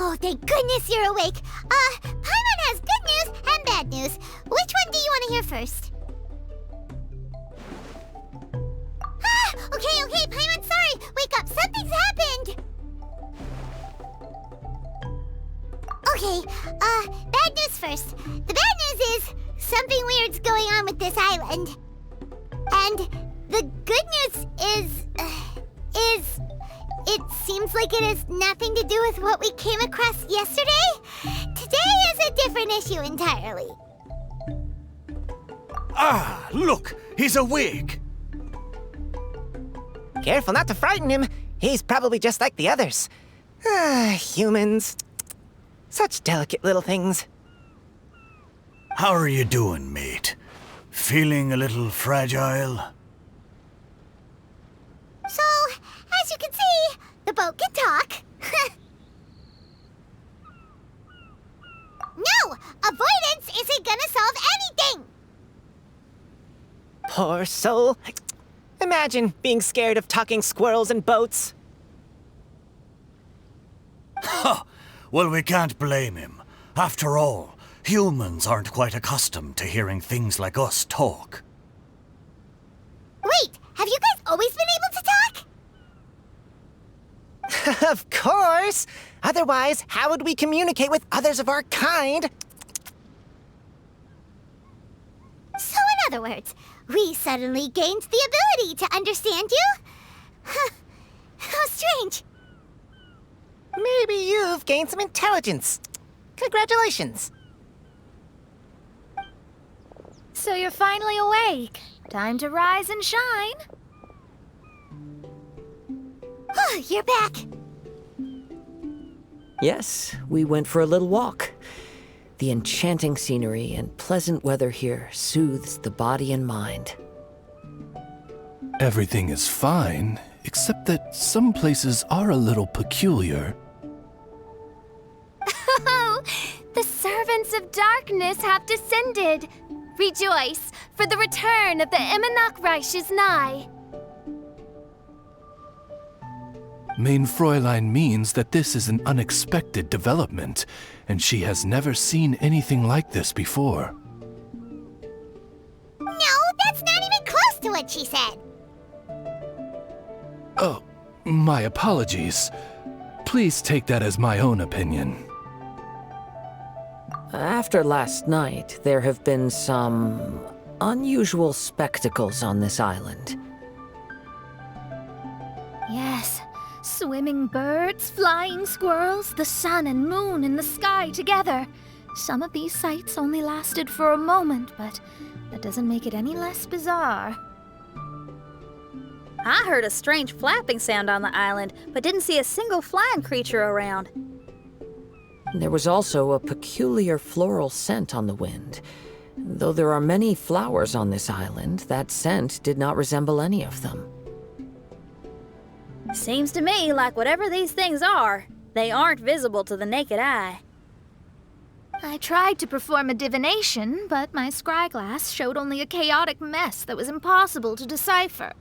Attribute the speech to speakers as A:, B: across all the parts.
A: Oh, thank goodness you're awake. Paimon has good news and bad news. Which one do you want to hear first? Okay, Paimon, sorry. Wake up, something's happened. Okay, bad news first. The bad news is something weird's going on with this island. And the good news is it seems like it has nothing to do with what we came across yesterday. Today is a different issue entirely.
B: Ah, look, he's awake.
C: Careful not to frighten him. He's probably just like the others. Humans. Such delicate little things.
B: How are you doing, mate? Feeling a little fragile?
A: So, as you can see, the boat can talk. No! Avoidance isn't gonna solve anything!
C: Poor soul. Imagine being scared of talking squirrels and boats.
B: Ha! Well, we can't blame him. After all, humans aren't quite accustomed to hearing things like us talk.
A: Wait, have you guys always been able to talk?
C: Of course! Otherwise, how would we communicate with others of our kind?
A: So in other words, we suddenly gained the ability to understand you? How strange.
C: Maybe you've gained some intelligence. Congratulations.
D: So you're finally awake. Time to rise and shine.
A: You're back.
E: Yes, we went for a little walk. The enchanting scenery and pleasant weather here soothes the body and mind.
F: Everything is fine, except that some places are a little peculiar.
D: Oh, the servants of darkness have descended. Rejoice, for the return of the Reich is nigh.
F: Mein Fräulein means that this is an unexpected development, and she has never seen anything like this before.
A: No, that's not even close to what she said.
F: Oh, my apologies. Please take that as my own opinion.
E: After last night, there have been some unusual spectacles on this island.
D: Yes, swimming birds, flying squirrels, the sun and moon in the sky together. Some of these sights only lasted for a moment, but that doesn't make it any less bizarre.
G: I heard a strange flapping sound on the island, but didn't see a single flying creature around.
E: There was also a peculiar floral scent on the wind. Though there are many flowers on this island, that scent did not resemble any of them.
G: Seems to me like whatever these things are, they aren't visible to the naked eye.
D: I tried to perform a divination, but my scryglass showed only a chaotic mess that was impossible to decipher.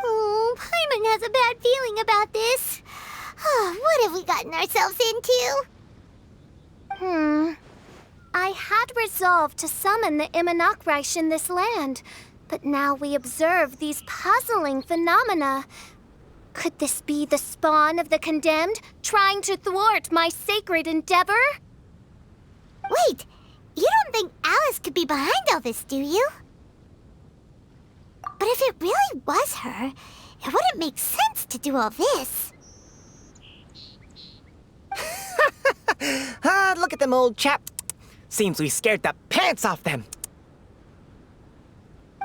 A: Oh, Paimon has a bad feeling about this. What have we gotten ourselves into?
D: I had resolved to summon the Reich in this land, but now we observe these puzzling phenomena. Could this be the spawn of the condemned, trying to thwart my sacred endeavor?
A: Wait, you don't think Alice could be behind all this, do you? But if it really was her, it wouldn't make sense to do all this.
C: Look at them, old chap. Seems we scared the pants off them.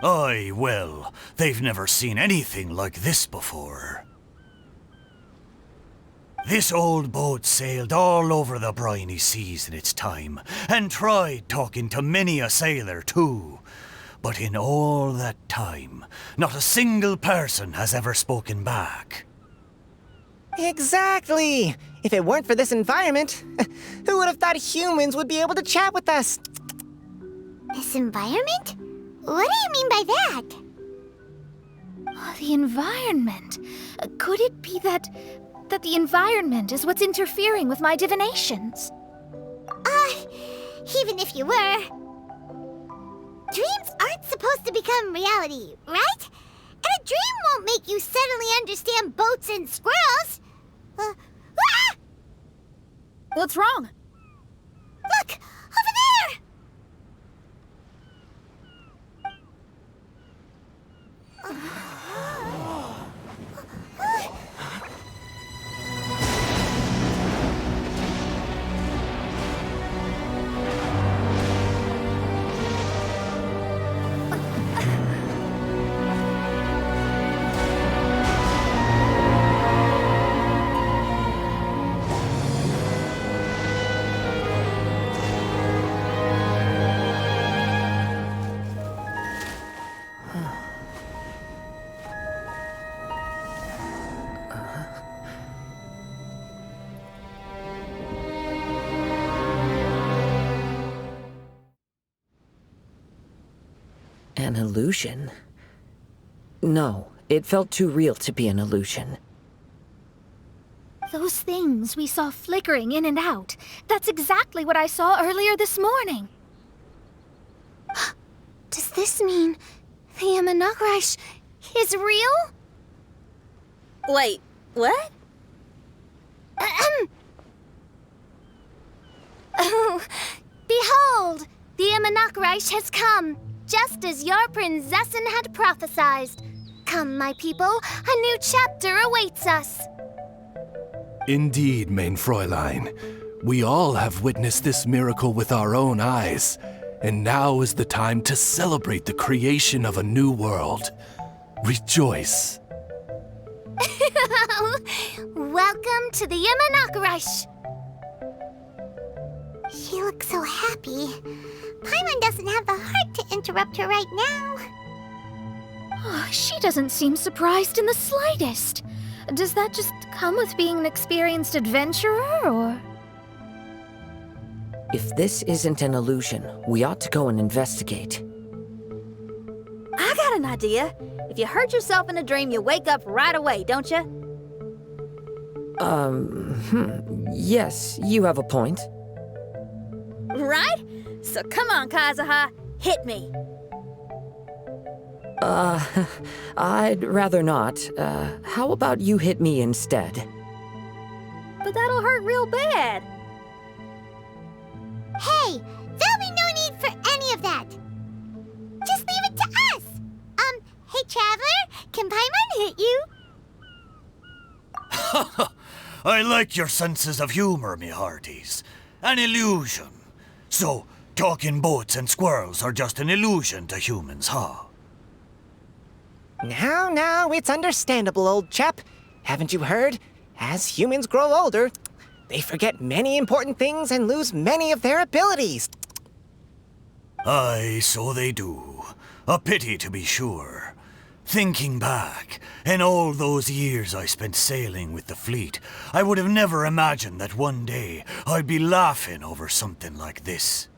B: Aye, well, they've never seen anything like this before. This old boat sailed all over the briny seas in its time, and tried talking to many a sailor too. But in all that time, not a single person has ever spoken back.
C: Exactly! If it weren't for this environment, who would have thought humans would be able to chat with us?
A: This environment? What do you mean by that?
D: Oh, the environment. Could it be that
H: that the environment is what's interfering with my divinations.
A: Even if you were, dreams aren't supposed to become reality, right? And a dream won't make you suddenly understand boats and squirrels.
G: What's wrong?
A: Look! Over there!
E: An illusion? No, it felt too real to be an illusion.
H: Those things we saw flickering in and out, that's exactly what I saw earlier this morning.
D: Does this mean the Imanakrish is real?
G: Wait, what?
D: Oh, behold! The Imanakrish has come, just as your Prinzessin had prophesied. Come, my people, a new chapter awaits us.
F: Indeed, mein Fräulein. We all have witnessed this miracle with our own eyes, and now is the time to celebrate the creation of a new world. Rejoice.
D: Welcome to the Imanakrish.
A: She looks so happy. Paimon doesn't have the heart to interrupt her right now.
H: Oh, she doesn't seem surprised in the slightest. Does that just come with being an experienced adventurer, or...?
E: If this isn't an illusion, we ought to go and investigate.
G: I got an idea. If you hurt yourself in a dream, you wake up right away, don't you?
E: Yes, you have a point.
G: Right? So come on, Kazuha, hit me.
E: I'd rather not. How about you hit me instead?
G: But that'll hurt real bad.
A: Hey, there'll be no need for any of that. Just leave it to us. Hey, Traveler, can Paimon hit you?
B: I like your senses of humor, me hearties. An illusion. So, talking boats and squirrels are just an illusion to humans, huh?
C: Now, it's understandable, old chap. Haven't you heard? As humans grow older, they forget many important things and lose many of their abilities.
B: Aye, so they do. A pity, to be sure. Thinking back, in all those years I spent sailing with the fleet, I would have never imagined that one day I'd be laughing over something like this.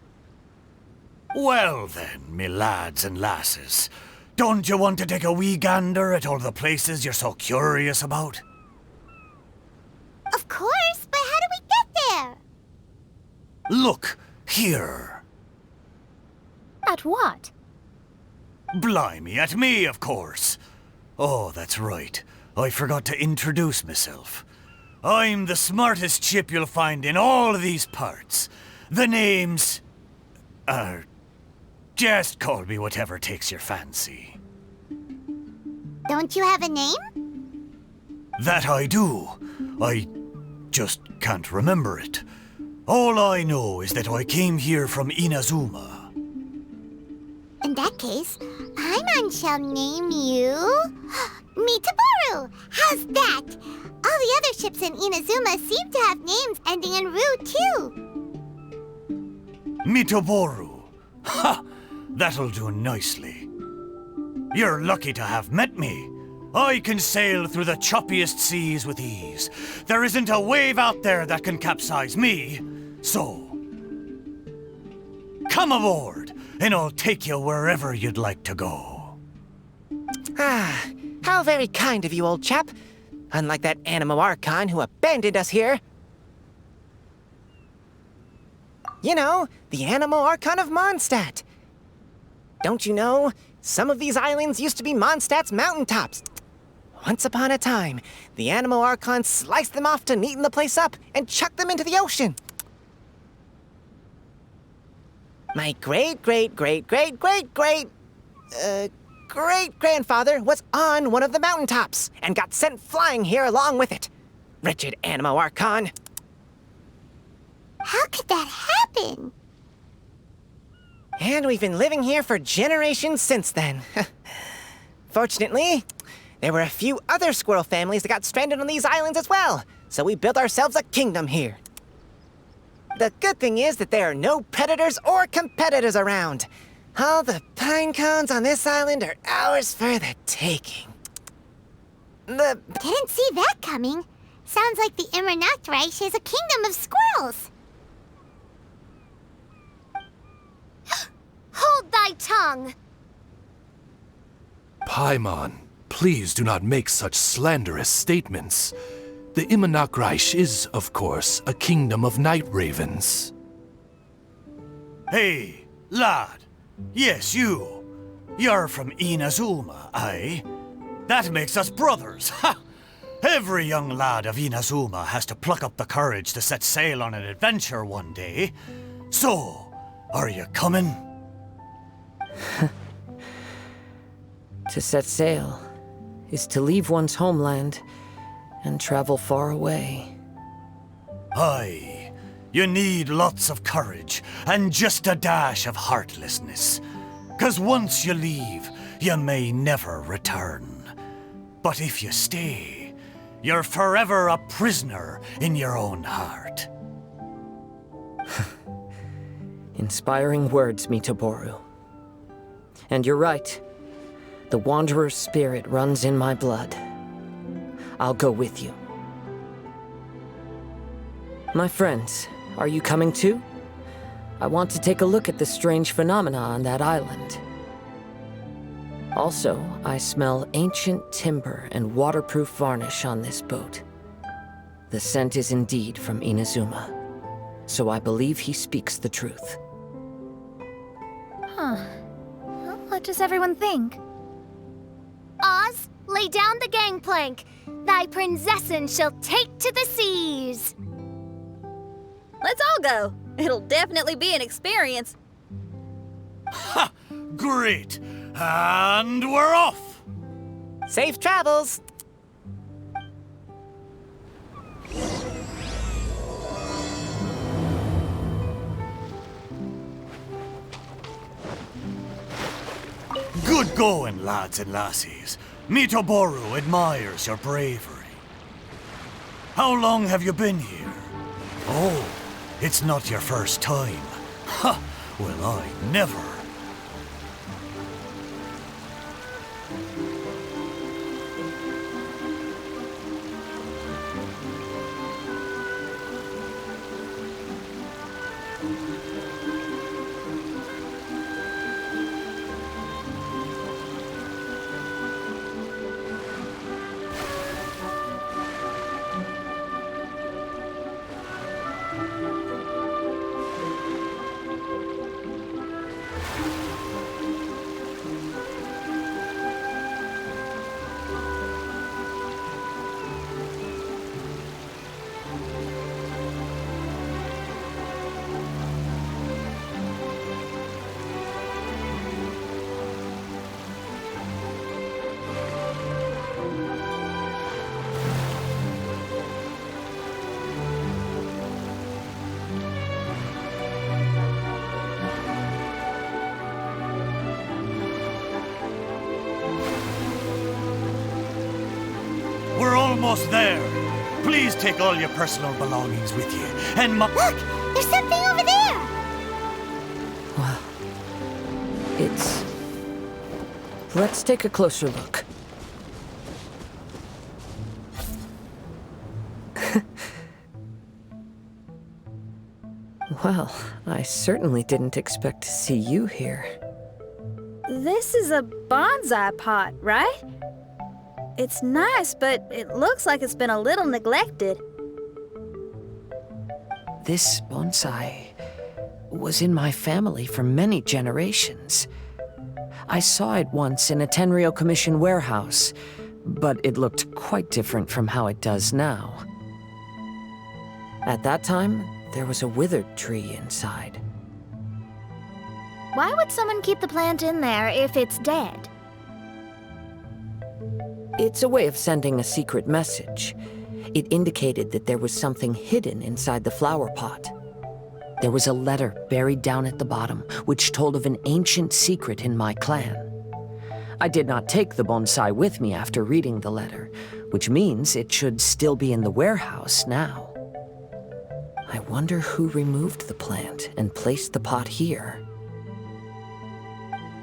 B: Well then, me lads and lasses, don't you want to take a wee gander at all the places you're so curious about?
A: Of course, but how do we get there?
B: Look, here.
H: At what?
B: Blimey, at me, of course. Oh, that's right. I forgot to introduce myself. I'm the smartest chip you'll find in all of these parts. The name's... just call me whatever takes your fancy.
A: Don't you have a name?
B: That I do. I just can't remember it. All I know is that I came here from Inazuma.
A: In that case, Paimon shall name you... Mitaboru! How's that? All the other ships in Inazuma seem to have names ending in Ru, too.
B: Mitaboru. Ha! That'll do nicely. You're lucky to have met me. I can sail through the choppiest seas with ease. There isn't a wave out there that can capsize me. So... come aboard, and I'll take you wherever you'd like to go.
C: How very kind of you, old chap. Unlike that Animo Archon who abandoned us here. You know, the Animo Archon of Mondstadt. Don't you know, some of these islands used to be Mondstadt's mountaintops. Once upon a time, the Animo Archon sliced them off to neaten the place up and chucked them into the ocean. My great-grandfather was on one of the mountaintops and got sent flying here along with it. Wretched Animo Archon.
A: How could that happen?
C: And we've been living here for generations since then. Fortunately, there were a few other squirrel families that got stranded on these islands as well, so we built ourselves a kingdom here. The good thing is that there are no predators or competitors around. All the pine cones on this island are ours for the taking.
A: Didn't see that coming. Sounds like the Immernachtreich is a kingdom of squirrels.
D: Hold thy tongue!
F: Paimon, please do not make such slanderous statements. The Immernachtreich is, of course, a kingdom of night ravens.
B: Hey, lad. Yes, you. You're from Inazuma, aye? That makes us brothers, ha! Every young lad of Inazuma has to pluck up the courage to set sail on an adventure one day. So, are you coming?
E: To set sail is to leave one's homeland and travel far away.
B: Aye, you need lots of courage and just a dash of heartlessness. 'Cause once you leave, you may never return. But if you stay, you're forever a prisoner in your own heart.
E: Inspiring words, Mitoboru. And you're right. The Wanderer's spirit runs in my blood. I'll go with you. My friends, are you coming too? I want to take a look at the strange phenomena on that island. Also, I smell ancient timber and waterproof varnish on this boat. The scent is indeed from Inazuma, so I believe he speaks the truth.
H: Huh. Well, what does everyone think?
D: Oz, lay down the gangplank. Thy prinzessin shall take to the seas.
G: Let's all go. It'll definitely be an experience.
B: Ha! Great! And we're off!
C: Safe travels!
B: Good going, lads and lassies. Mitoboru admires your bravery. How long have you been here? Oh, it's not your first time. Ha! Well, I never. We're almost there. Please take all your personal belongings with you. And
A: Look! There's something over there!
E: Well, it's... Let's take a closer look. Well, I certainly didn't expect to see you here.
G: This is a bonsai pot, right? It's nice, but it looks like it's been a little neglected.
E: This bonsai was in my family for many generations. I saw it once in a Tenryo Commission warehouse, but it looked quite different from how it does now. At that time, there was a withered tree inside.
H: Why would someone keep the plant in there if it's dead?
E: It's a way of sending a secret message. It indicated that there was something hidden inside the flower pot. There was a letter buried down at the bottom, which told of an ancient secret in my clan. I did not take the bonsai with me after reading the letter, which means it should still be in the warehouse now. I wonder who removed the plant and placed the pot here.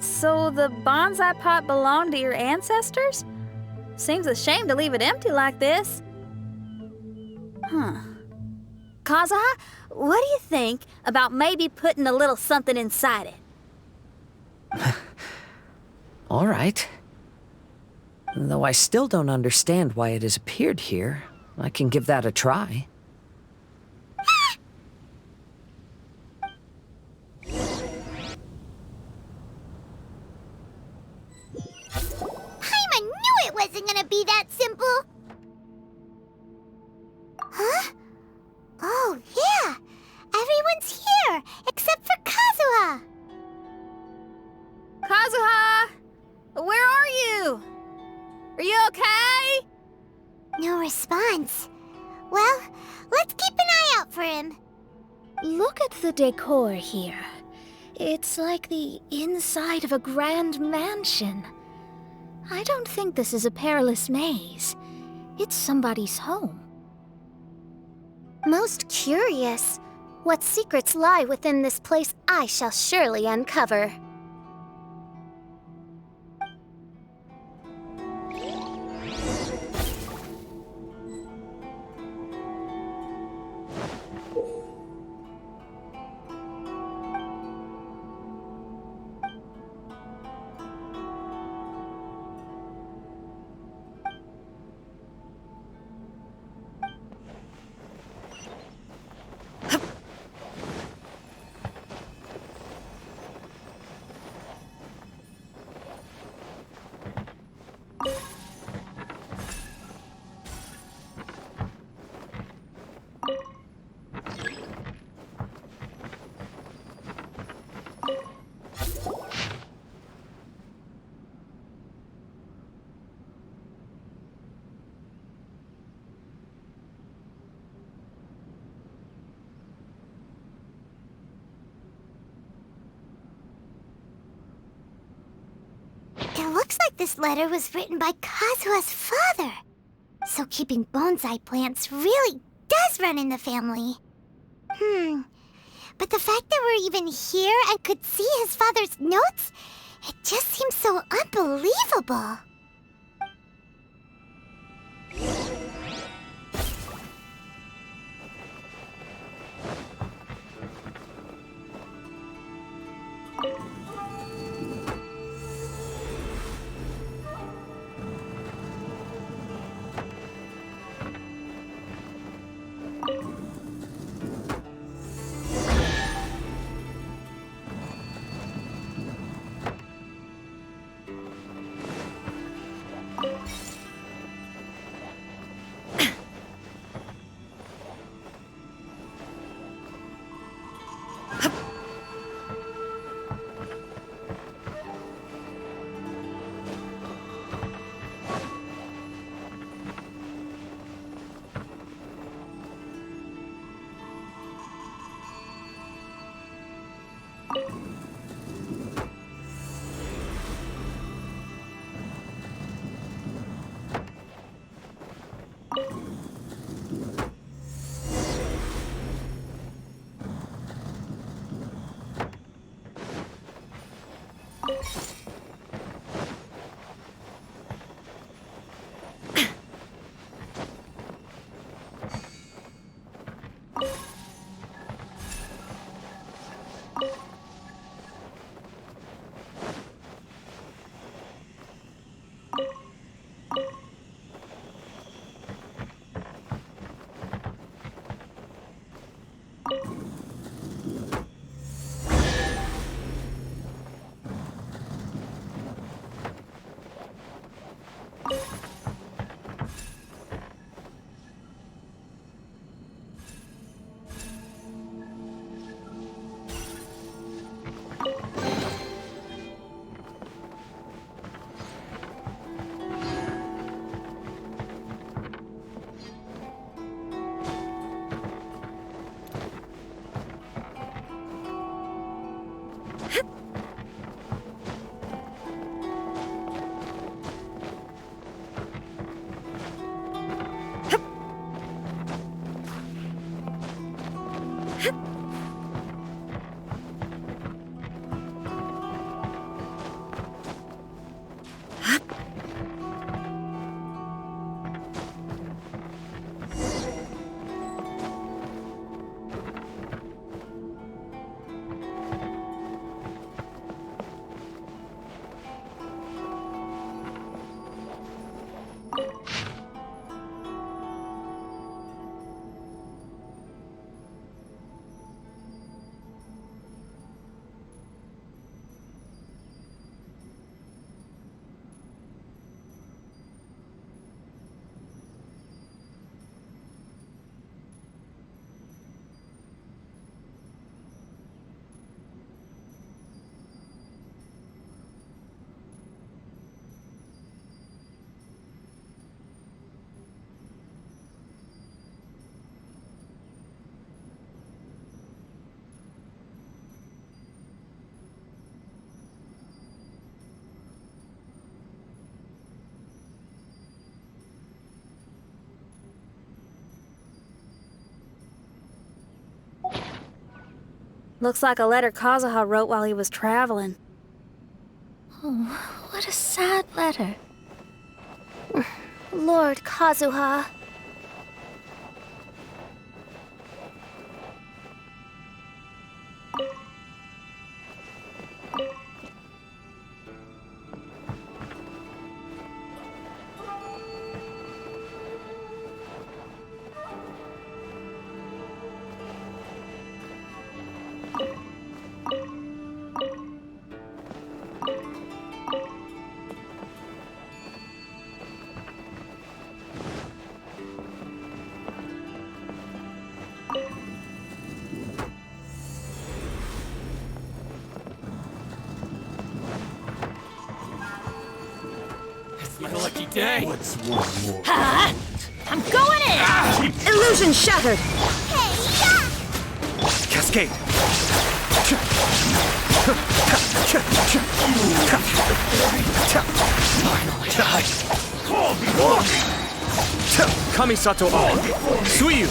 G: So the bonsai pot belonged to your ancestors? Seems a shame to leave it empty like this. Kazuha, what do you think about maybe putting a little something inside it?
E: All right. Though I still don't understand why it has appeared here, I can give that a try.
A: Paimon knew it wasn't gonna be that simple! Huh? Oh, yeah! Everyone's here, except for Kazuha!
G: Kazuha! Where are you? Are you okay?
A: No response. Well, let's keep an eye out for him.
H: Look at the decor here. It's like the inside of a grand mansion. I don't think this is a perilous maze. It's somebody's home.
D: Most curious. What secrets lie within this place I shall surely uncover.
A: It looks like this letter was written by Kazuha's father. So keeping bonsai plants really does run in the family. But the fact that we're even here and could see his father's notes, it just seems so unbelievable.
G: Looks like a letter Kazuha wrote while he was traveling.
H: Oh, what a sad letter.
D: Lord Kazuha.
I: My lucky day. What's one more?
G: I'm going in! Illusion shattered!
I: Cascade. Kamisato on. Suiyu.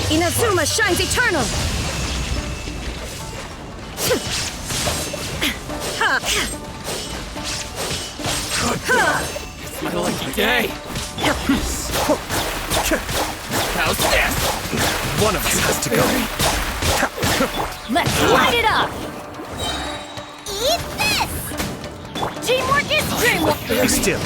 G: Inazuma shines eternal!
I: It's my lucky day. How's this? One of us has to go.
G: Let's light it up!
A: Eat this!
G: Teamwork is dreamwork!
I: Be still.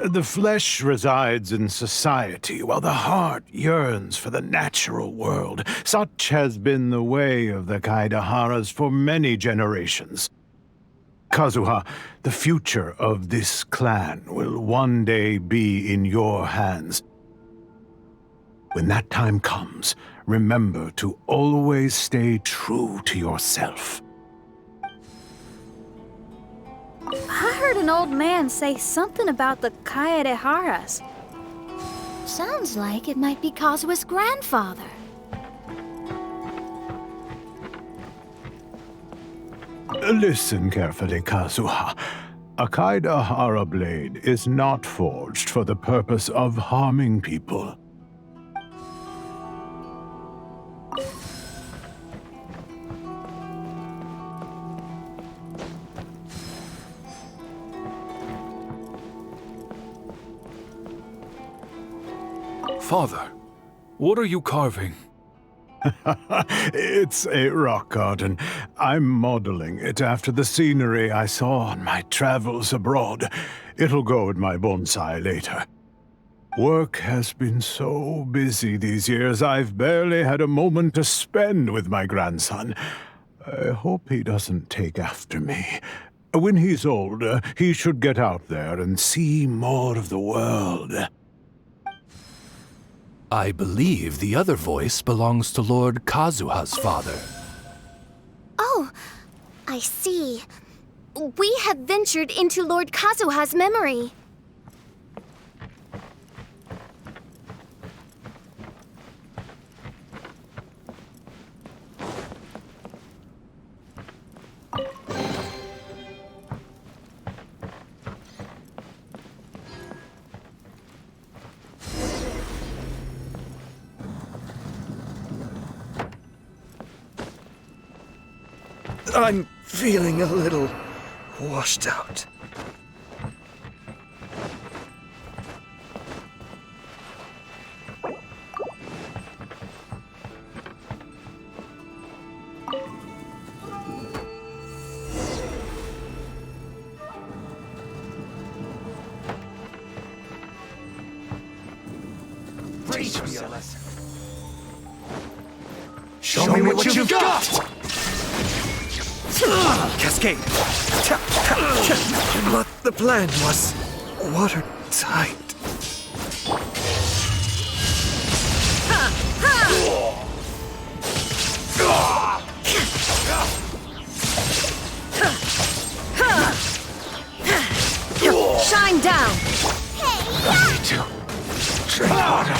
J: The flesh resides in society, while the heart yearns for the natural world. Such has been the way of the Kaidaharas for many generations. Kazuha, the future of this clan will one day be in your hands. When that time comes, remember to always stay true to yourself.
G: I heard an old man say something about the Kaidaharas.
H: Sounds like it might be Kazuha's grandfather.
J: Listen carefully, Kazuha. A Kaidahara blade is not forged for the purpose of harming people.
F: Father, what are you carving?
J: It's a rock garden. I'm modeling it after the scenery I saw on my travels abroad. It'll go in my bonsai later. Work has been so busy these years, I've barely had a moment to spend with my grandson. I hope he doesn't take after me. When he's older, he should get out there and see more of the world.
F: I believe the other voice belongs to Lord Kazuha's father.
D: Oh, I see. We have ventured into Lord Kazuha's memory.
I: I'm feeling a little washed out.
B: Teach me a lesson.
I: Show me what you've got! Cascade! But the plan was watertight.
G: Shine down!
B: I need to drink water.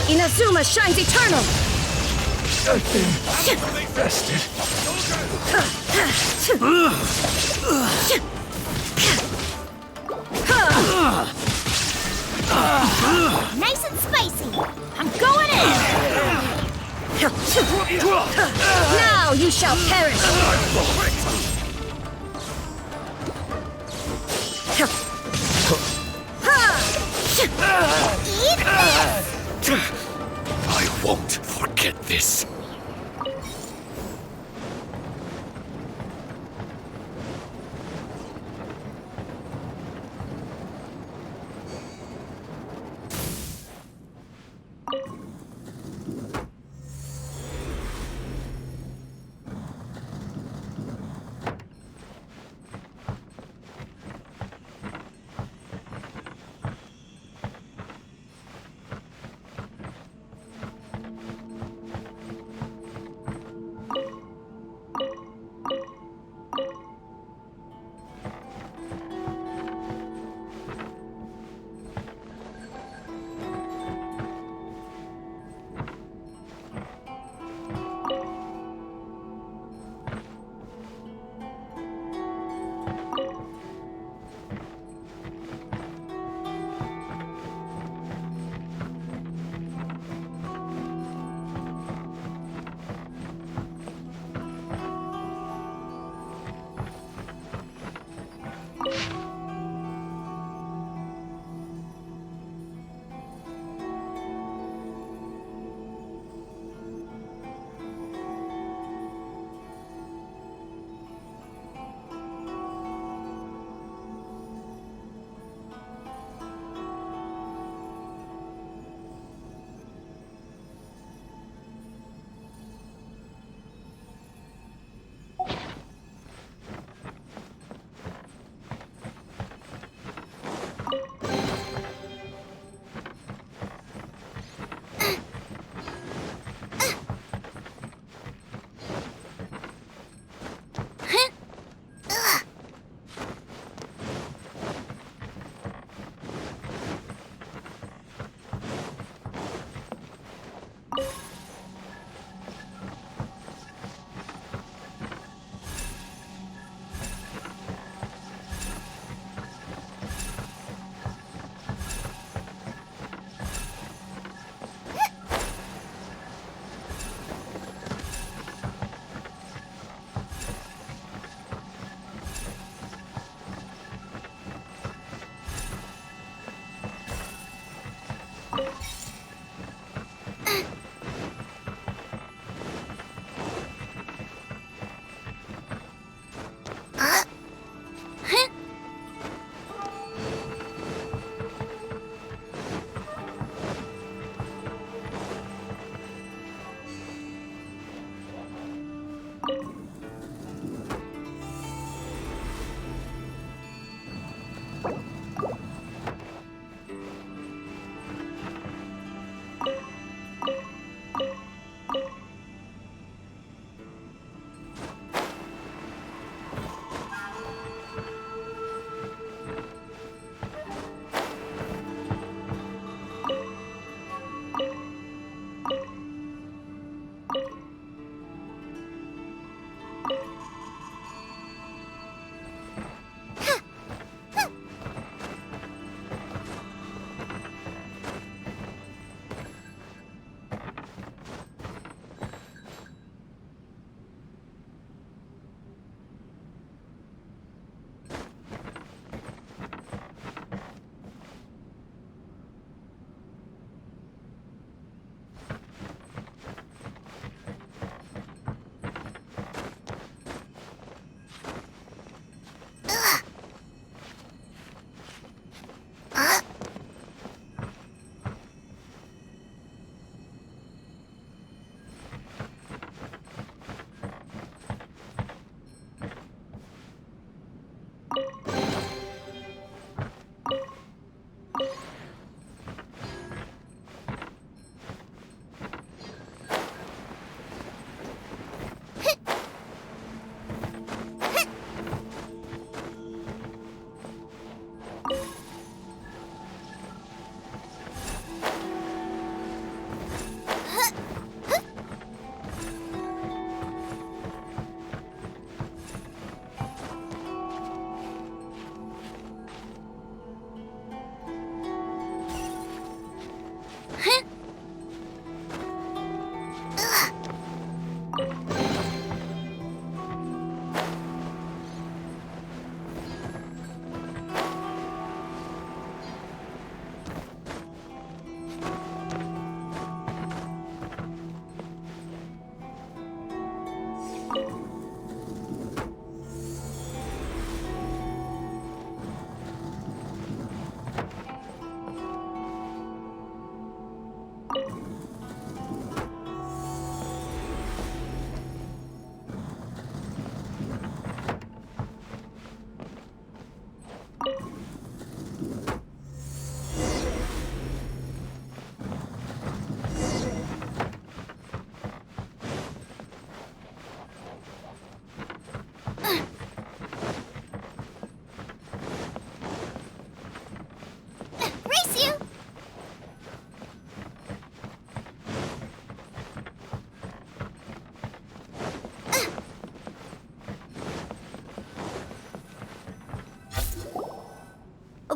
G: Inazuma shines eternal!
B: I've been invested.
A: Nice and spicy. I'm going in.
G: Now you shall perish!
I: I won't forget this.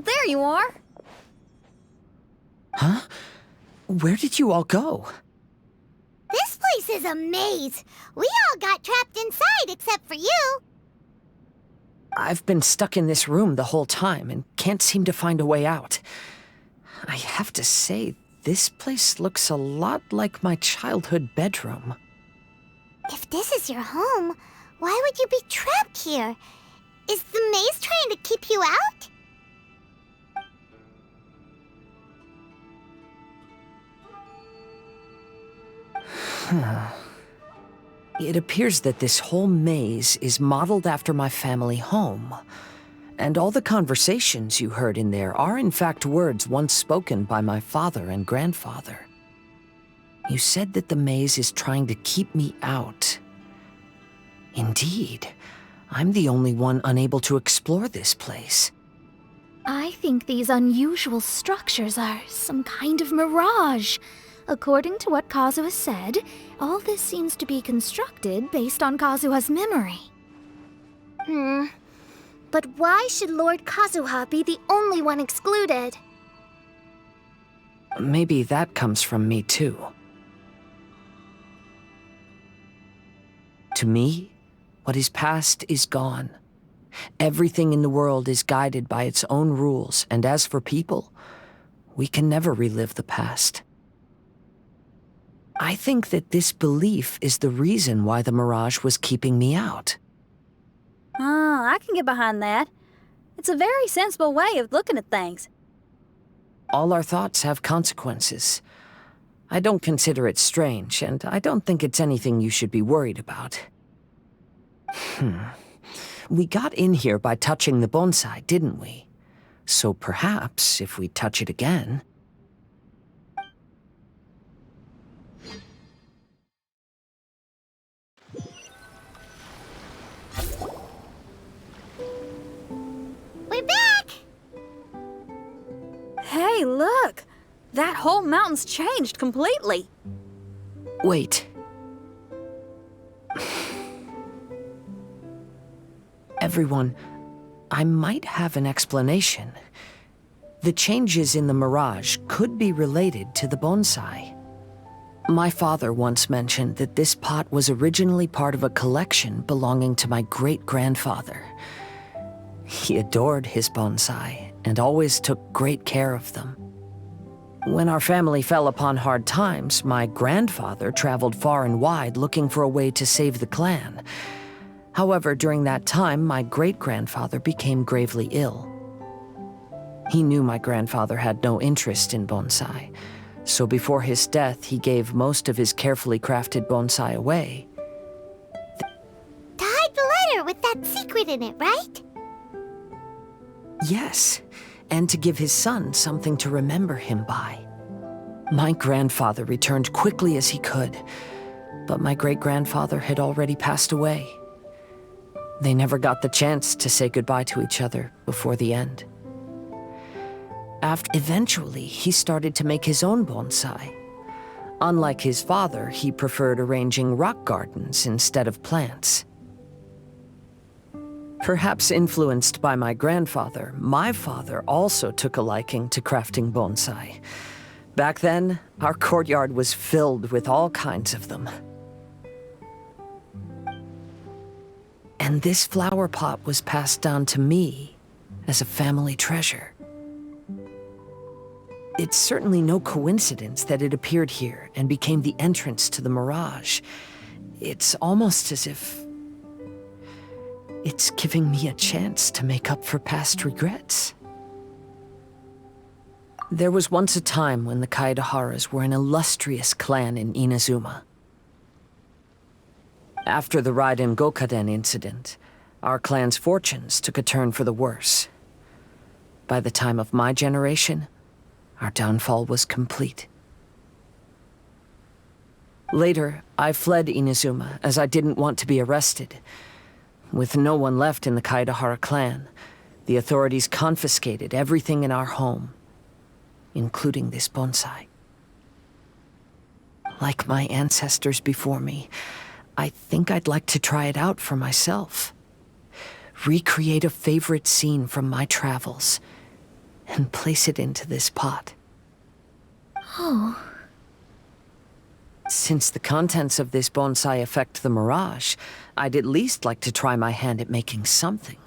G: There you are.
E: Huh? Where did you all go?
A: This place is a maze. We all got trapped inside except for you.
E: I've been stuck in this room the whole time and can't seem to find a way out. I have to say, this place looks a lot like my childhood bedroom.
A: If this is your home, why would you be trapped here? Is the maze trying to keep you out?
E: It appears that this whole maze is modeled after my family home. And all the conversations you heard in there are in fact words once spoken by my father and grandfather. You said that the maze is trying to keep me out. Indeed, I'm the only one unable to explore this place.
H: I think these unusual structures are some kind of mirage. According to what Kazuha said, all this seems to be constructed based on Kazuha's memory.
D: But why should Lord Kazuha be the only one excluded?
E: Maybe that comes from me too. To me, what is past is gone. Everything in the world is guided by its own rules, and as for people, we can never relive the past. I think that this belief is the reason why the mirage was keeping me out.
G: Oh, I can get behind that. It's a very sensible way of looking at things.
E: All our thoughts have consequences. I don't consider it strange, and I don't think it's anything you should be worried about. We got in here by touching the bonsai, didn't we? So perhaps if we touch it again...
A: We're back!
G: Hey, look! That whole mountain's changed completely.
E: Wait. Everyone, I might have an explanation. The changes in the mirage could be related to the bonsai. My father once mentioned that this pot was originally part of a collection belonging to my great-grandfather. He adored his bonsai and always took great care of them. When our family fell upon hard times, my grandfather traveled far and wide looking for a way to save the clan. However, during that time, my great-grandfather became gravely ill. He knew my grandfather had no interest in bonsai, so before his death, he gave most of his carefully crafted bonsai away.
A: To hide the letter with that secret in it, right?
E: Yes, and to give his son something to remember him by. My grandfather returned quickly as he could, but my great-grandfather had already passed away. They never got the chance to say goodbye to each other before the end. Eventually, he started to make his own bonsai. Unlike his father, he preferred arranging rock gardens instead of plants. Perhaps influenced by my grandfather, my father also took a liking to crafting bonsai. Back then, our courtyard was filled with all kinds of them. And this flower pot was passed down to me as a family treasure. It's certainly no coincidence that it appeared here and became the entrance to the mirage. It's almost as if it's giving me a chance to make up for past regrets. There was once a time when the Kaidaharas were an illustrious clan in Inazuma. After the Raiden Gokaden incident, our clan's fortunes took a turn for the worse. By the time of my generation, our downfall was complete. Later, I fled Inazuma as I didn't want to be arrested. With no one left in the Kaidahara clan, the authorities confiscated everything in our home, including this bonsai. Like my ancestors before me, I think I'd like to try it out for myself. Recreate a favorite scene from my travels and place it into this pot.
H: Oh.
E: Since the contents of this bonsai affect the mirage, I'd at least like to try my hand at making something.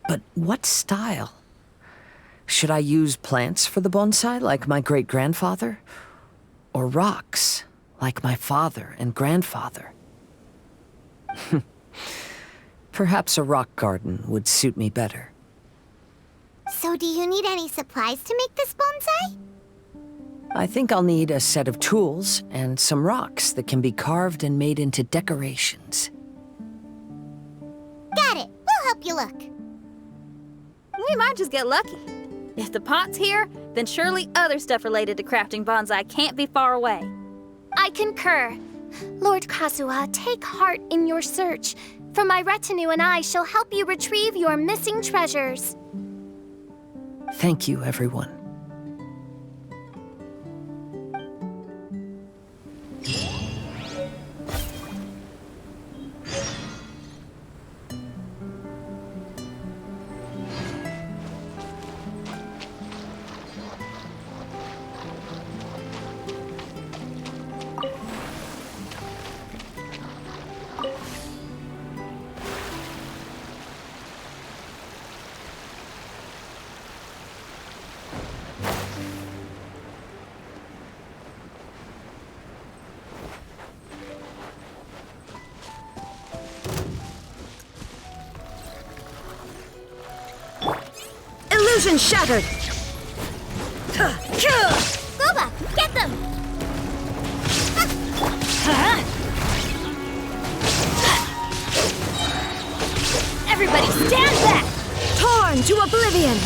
E: But what style? Should I use plants for the bonsai like my great-grandfather? Or rocks like my father and grandfather? Perhaps a rock garden would suit me better.
A: So do you need any supplies to make this bonsai?
E: I think I'll need a set of tools and some rocks that can be carved and made into decorations.
A: Got it. We'll help you look.
G: We might just get lucky. If the pot's here, then surely other stuff related to crafting bonsai can't be far away.
D: I concur. Lord Kazuha, take heart in your search, for my retinue and I shall help you retrieve your missing treasures.
E: Thank you, everyone.
G: Illusion shattered!
A: Booba, get them!
G: Everybody stand back! Toy!
H: Burn to oblivion!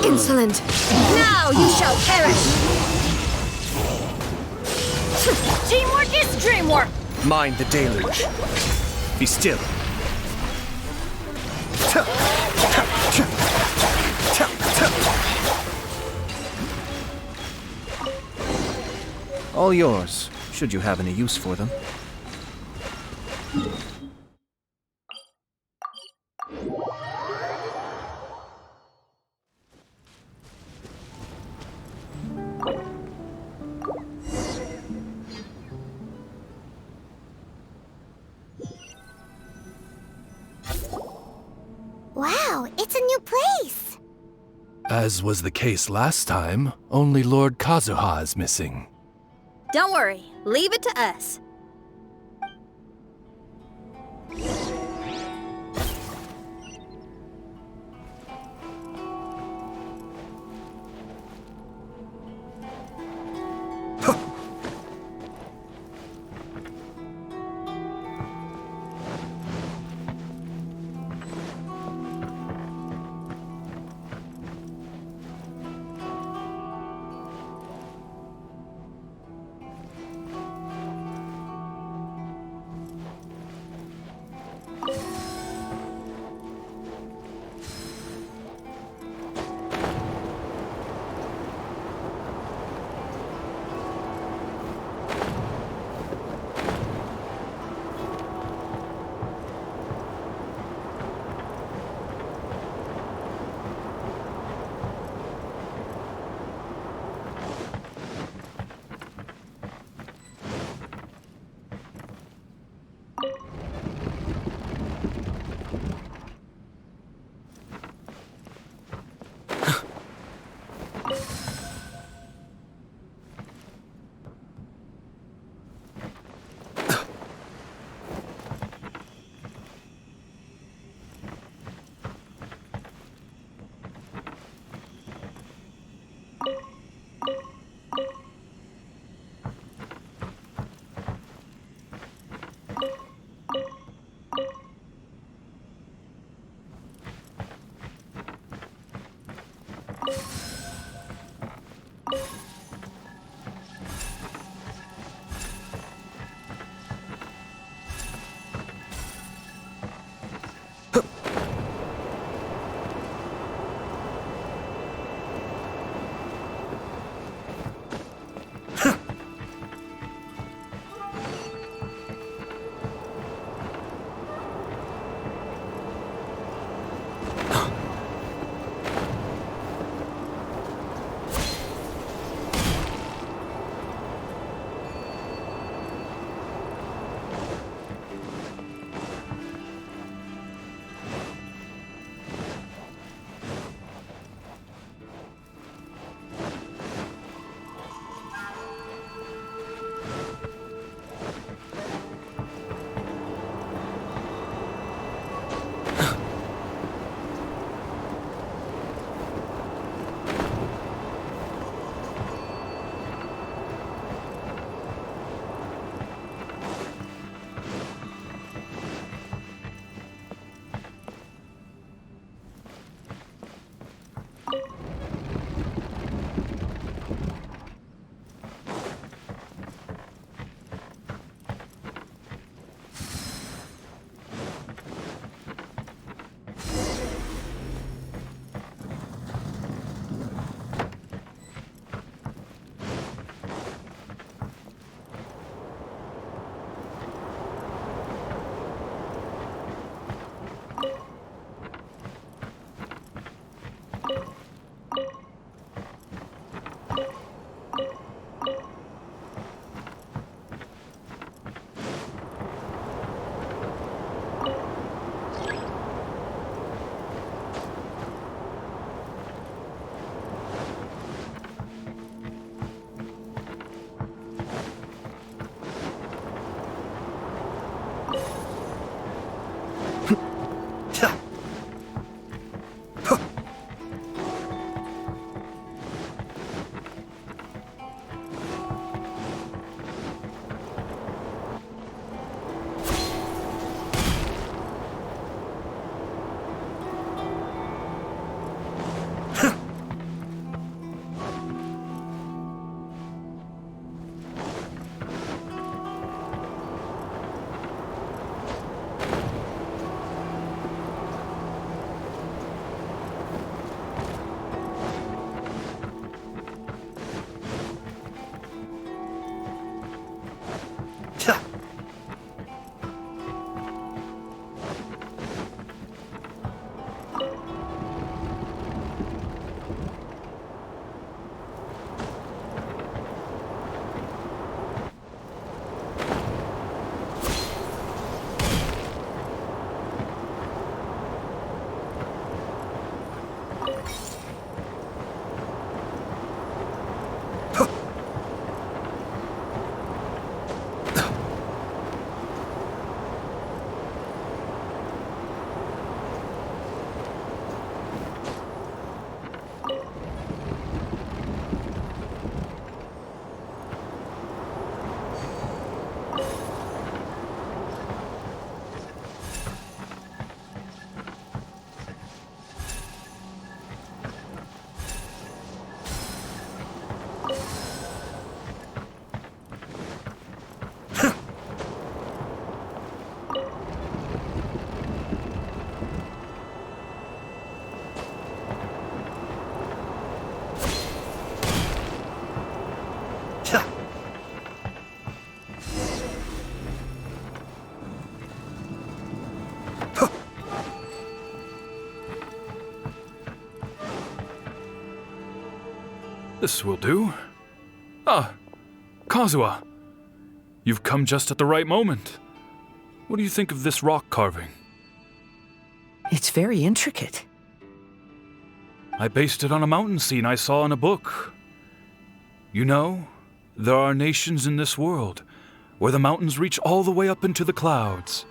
H: Insolent! Now you shall perish! Teamwork is dreamwork!
I: Mind the deluge. Be still. All yours, should you have any use for them.
A: Wow, it's a new place!
F: As was the case last time, only Lord Kazuha is missing.
G: Don't worry, leave it to us.
I: This will do. Ah, Kazuha. You've come just at the right moment. What do you think of this rock carving?
E: It's very intricate.
I: I based it on a mountain scene I saw in a book. You know, there are nations in this world where the mountains reach all the way up into the clouds.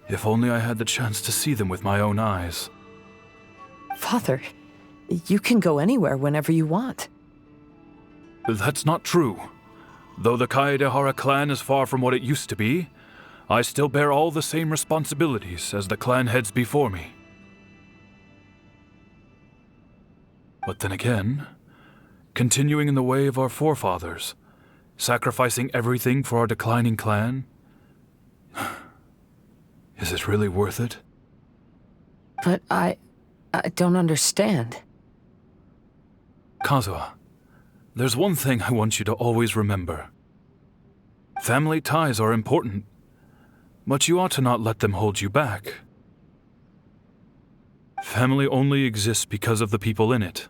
I: If only I had the chance to see them with my own eyes.
E: Father, you can go anywhere whenever you want.
I: That's not true. Though the Kaedehara clan is far from what it used to be, I still bear all the same responsibilities as the clan heads before me. But then again, continuing in the way of our forefathers, sacrificing everything for our declining clan, is it really worth it?
E: But I don't understand.
I: Kazuha, there's one thing I want you to always remember. Family ties are important, but you ought to not let them hold you back. Family only exists because of the people in it.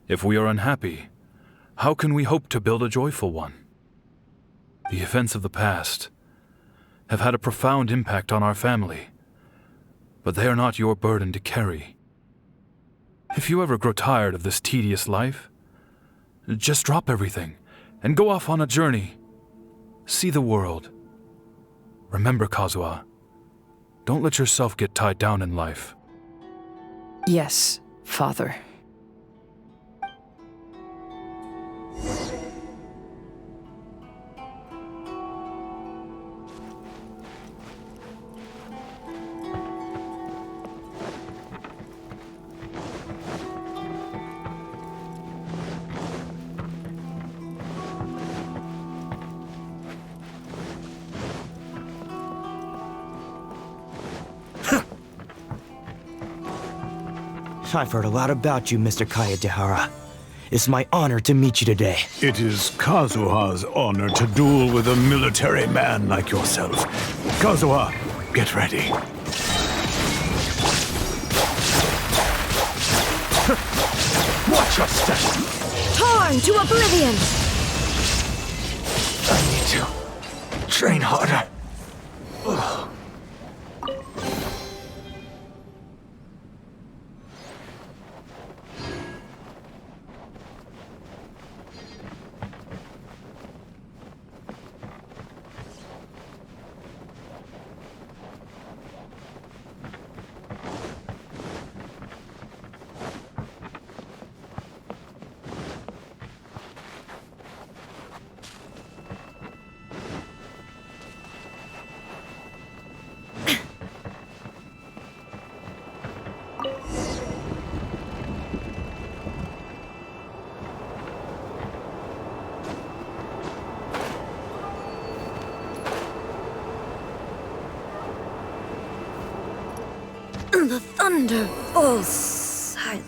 I: If we are unhappy, how can we hope to build a joyful one? The events of the past have had a profound impact on our family, but they are not your burden to carry. If you ever grow tired of this tedious life, just drop everything and go off on a journey. See the world. Remember, Kazuha, don't let yourself get tied down in life.
E: Yes, Father.
K: I've heard a lot about you, Mr. Kaedehara. It's my honor to meet you today.
J: It is Kazuha's honor to duel with a military man like yourself. Kazuha, get ready. Watch your step.
H: Torn to oblivion!
K: I need to train harder.
H: The thunder falls silent.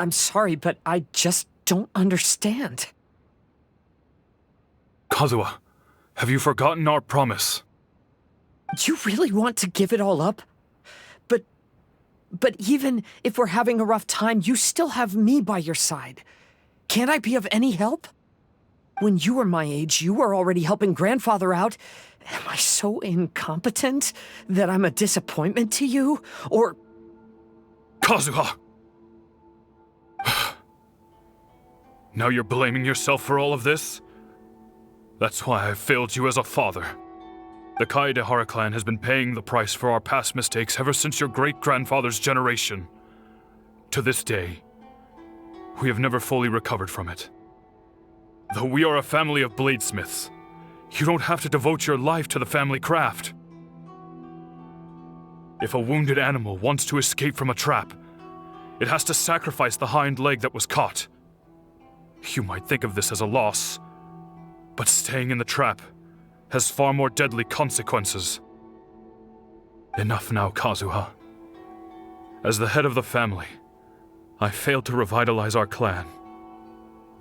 E: I'm sorry, but I just don't understand.
I: Kazuha, have you forgotten our promise?
E: You really want to give it all up? But even if we're having a rough time, you still have me by your side. Can't I be of any help? When you were my age, you were already helping grandfather out. Am I so incompetent that I'm a disappointment to you? Or...
I: Kazuha! Now you're blaming yourself for all of this? That's why I failed you as a father. The Kaedehara clan has been paying the price for our past mistakes ever since your great-grandfather's generation. To this day, we have never fully recovered from it. Though we are a family of bladesmiths, you don't have to devote your life to the family craft. If a wounded animal wants to escape from a trap, it has to sacrifice the hind leg that was caught. You might think of this as a loss, but staying in the trap has far more deadly consequences. Enough now, Kazuha. As the head of the family, I failed to revitalize our clan.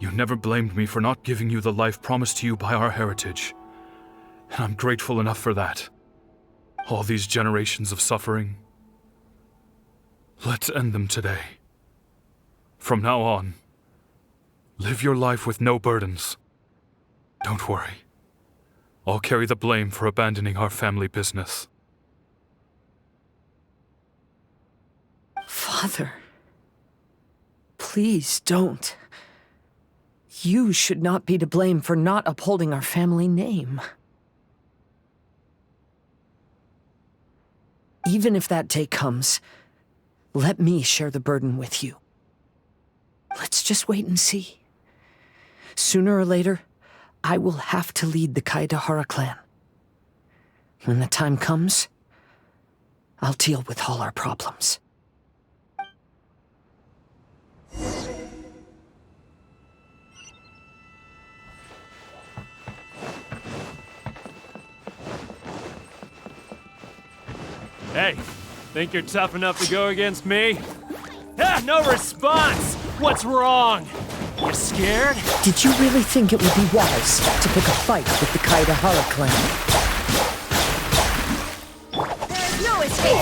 I: You never blamed me for not giving you the life promised to you by our heritage, and I'm grateful enough for that. All these generations of suffering, let's end them today. From now on, live your life with no burdens. Don't worry. I'll carry the blame for abandoning our family business.
E: Father, please don't. You should not be to blame for not upholding our family name. Even if that day comes, let me share the burden with you. Let's just wait and see. Sooner or later, I will have to lead the Kaedehara clan. When the time comes, I'll deal with all our problems.
L: Hey, think you're tough enough to go against me? Ah, no response! What's wrong? You scared?
E: Did you really think it would be wise to pick a fight with the Kaedehara clan?
D: There's no escape!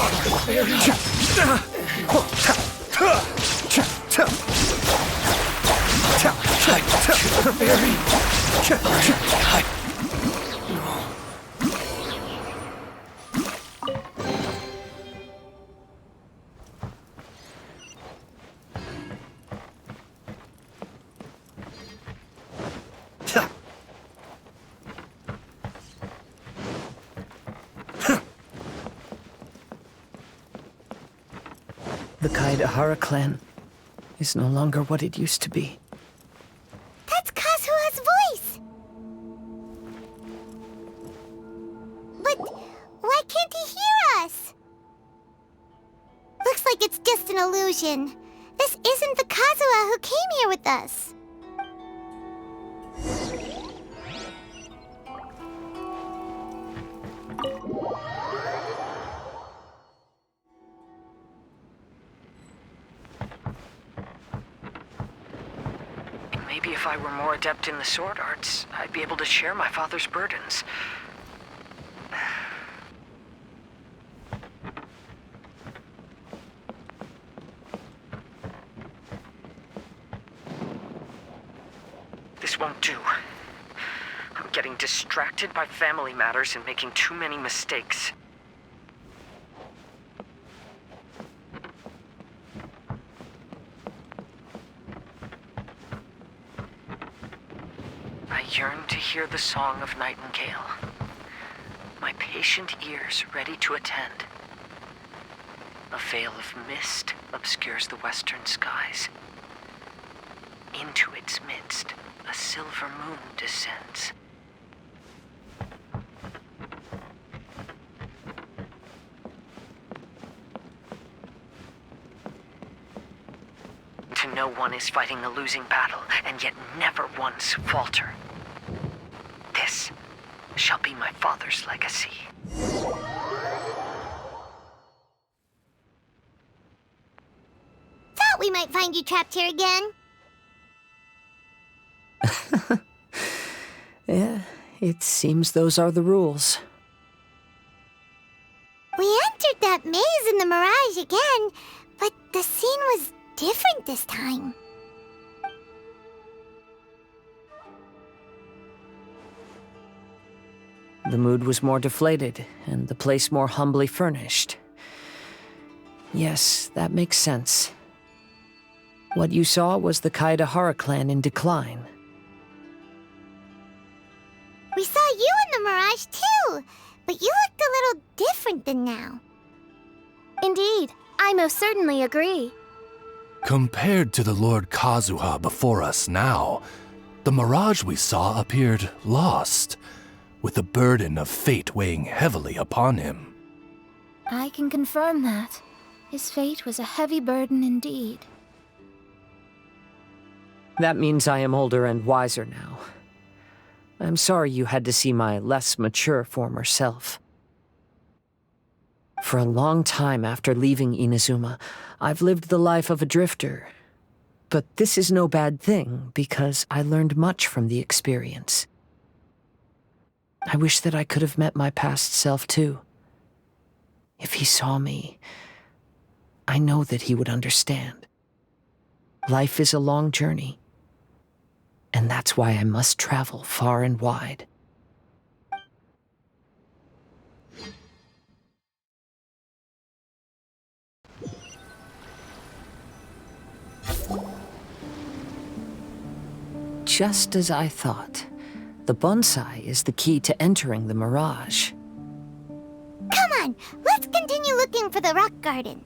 E: The Kaedehara clan is no longer what it used to be.
A: That's Kazuha's voice! But why can't he hear us? Looks like it's just an illusion. This isn't the Kazuha who came here with us.
E: Maybe if I were more adept in the sword arts, I'd be able to share my father's burdens. This won't do. I'm getting distracted by family matters and making too many mistakes. I yearn to hear the song of nightingale, my patient ears ready to attend. A veil of mist obscures the western skies. Into its midst, a silver moon descends. To know one is fighting a losing battle, and yet never once falter. This shall be my father's legacy.
A: Thought we might might find you trapped here again.
E: Yeah, it seems those are the rules.
A: We entered that maze in the mirage again, but the scene was different this time.
E: The mood was more deflated, and the place more humbly furnished. Yes, that makes sense. What you saw was the Kaedahara clan in decline.
A: We saw you in the mirage too, but you looked a little different than now.
D: Indeed, I most certainly agree.
F: Compared to the Lord Kazuha before us now, the mirage we saw appeared lost, with the burden of fate weighing heavily upon him.
H: I can confirm that. His fate was a heavy burden indeed.
E: That means I am older and wiser now. I'm sorry you had to see my less mature former self. For a long time after leaving Inazuma, I've lived the life of a drifter. But this is no bad thing, because I learned much from the experience. I wish that I could have met my past self too. If he saw me, I know that he would understand. Life is a long journey, and that's why I must travel far and wide. Just as I thought. The bonsai is the key to entering the mirage.
A: Come on, let's continue looking for the rock garden.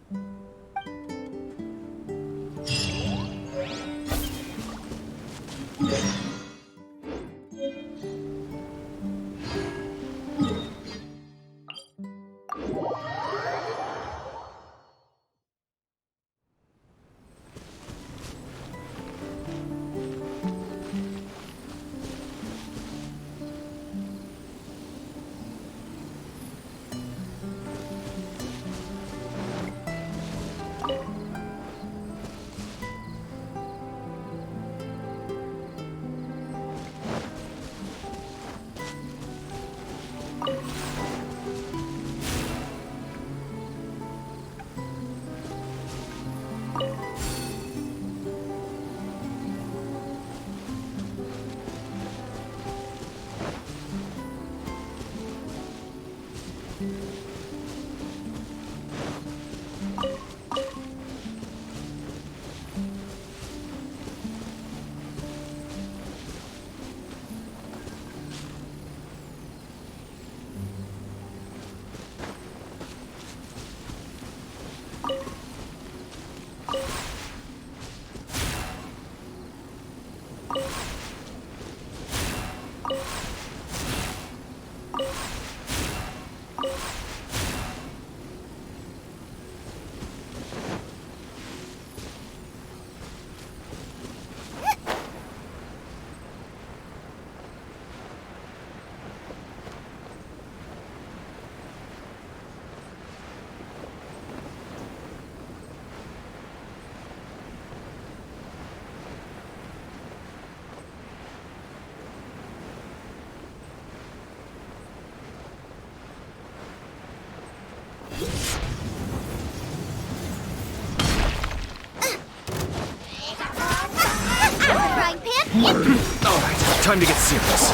K: Alright, time to get serious.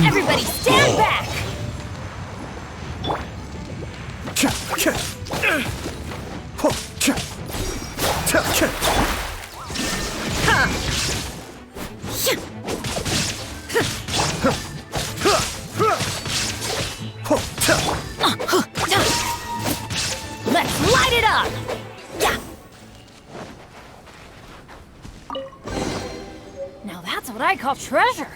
G: Everybody stand back! Let's light it up! Now that's what I call treasure.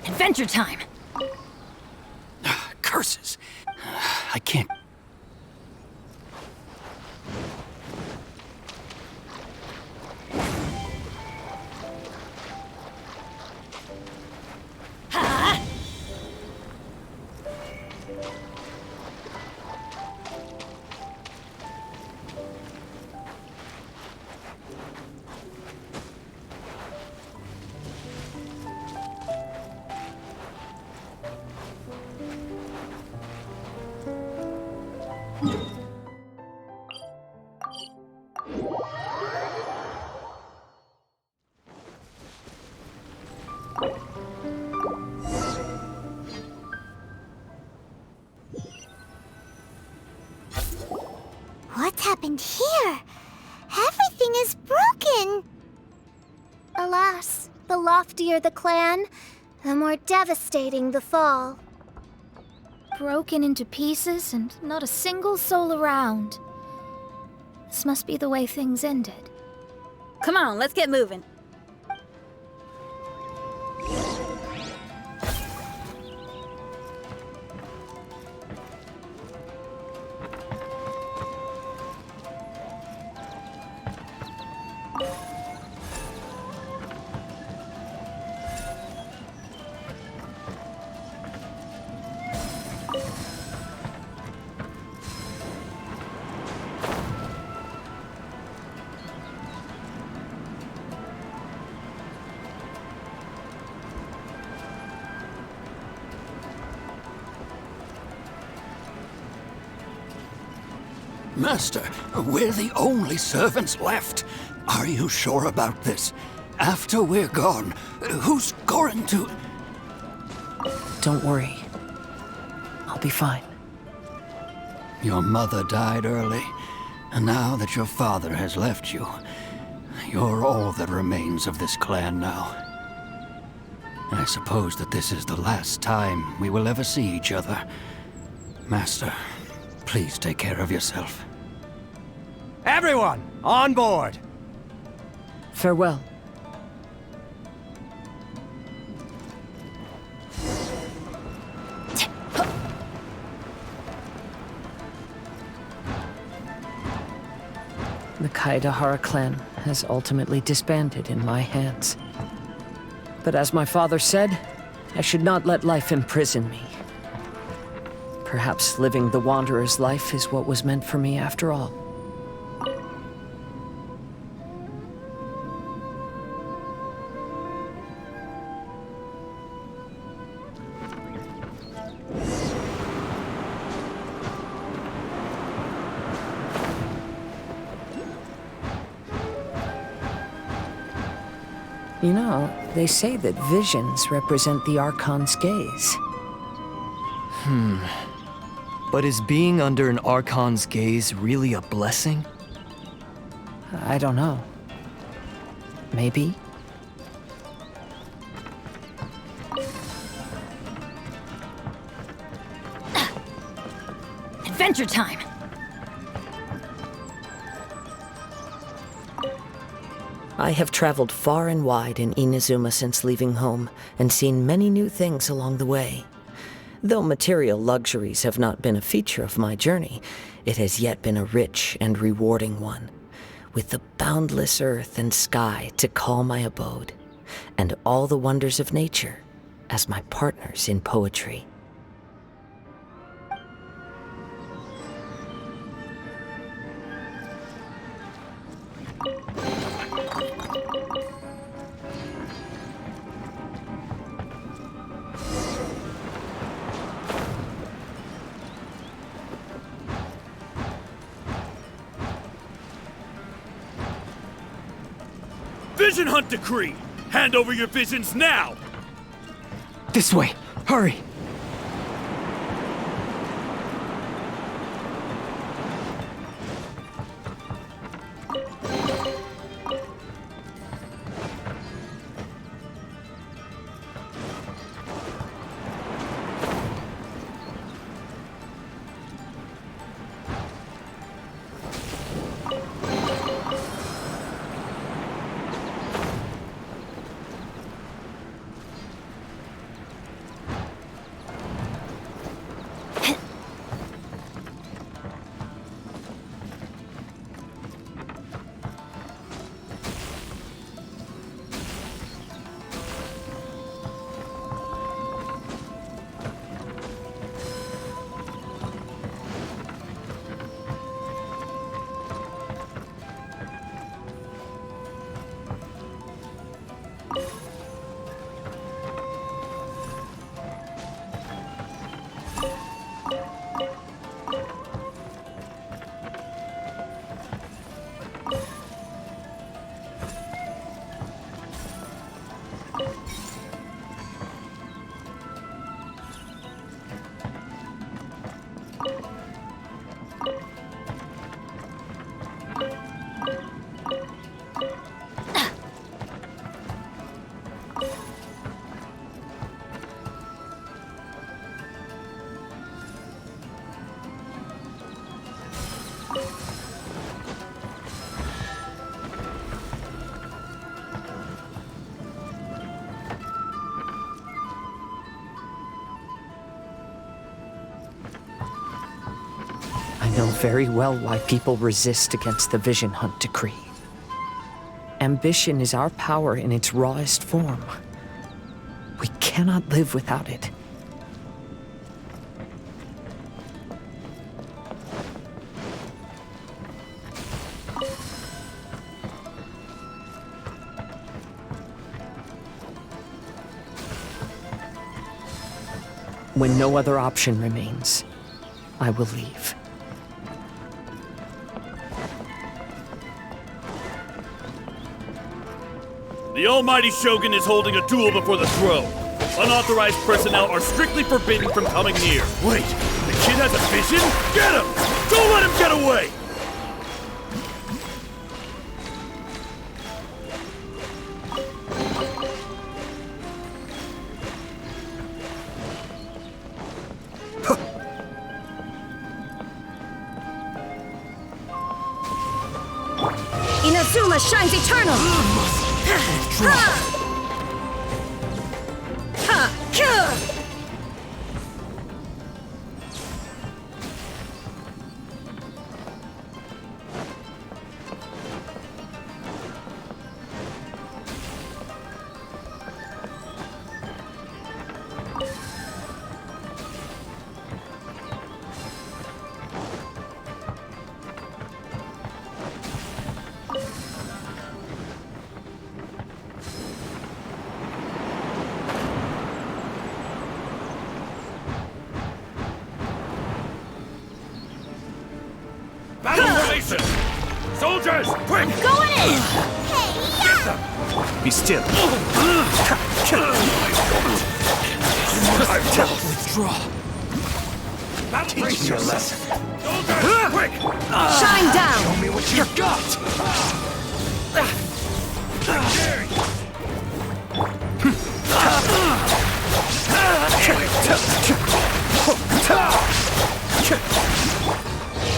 G: Adventure time!
B: Curses! I can't...
A: What's happened here? Everything is broken.
D: Alas, the loftier the clan, the more devastating the fall.
H: Broken into pieces and not a single soul around. This must be the way things ended.
G: Come on, let's get moving.
B: Master, we're the only servants left. Are you sure about this? After we're gone, who's going to...
E: Don't worry. I'll be fine.
B: Your mother died early, and now that your father has left you, you're all that remains of this clan now. I suppose that this is the last time we will ever see each other. Master, please take care of yourself.
K: Everyone, on board!
E: Farewell. The Kaedahara clan has ultimately disbanded in my hands. But as my father said, I should not let life imprison me. Perhaps living the wanderer's life is what was meant for me after all. You know, they say that visions represent the Archon's gaze.
K: But is being under an Archon's gaze really a blessing?
E: I don't know. Maybe.
G: Adventure time!
E: I have traveled far and wide in Inazuma since leaving home, and seen many new things along the way. Though material luxuries have not been a feature of my journey, it has yet been a rich and rewarding one, with the boundless earth and sky to call my abode, and all the wonders of nature as my partners in poetry.
L: Vision Hunt Decree! Hand over your visions now!
K: This way! Hurry!
E: I know very well why people resist against the Vision Hunt decree. Ambition is our power in its rawest form. We cannot live without it. When no other option remains, I will leave.
M: The Almighty Shogun is holding a duel before the throne. Unauthorized personnel are strictly forbidden from coming near. Wait, the kid has a vision? Get him! Don't let him get away!
H: Inazuma shines eternal!
M: Battle formation! Soldiers, quick!
H: Going in!
M: Get them!
K: Be still. Withdraw.
M: Battle
K: Teach me
M: formation!
K: a lesson.
M: Soldiers, quick!
H: Shine down!
K: Show me what you've got.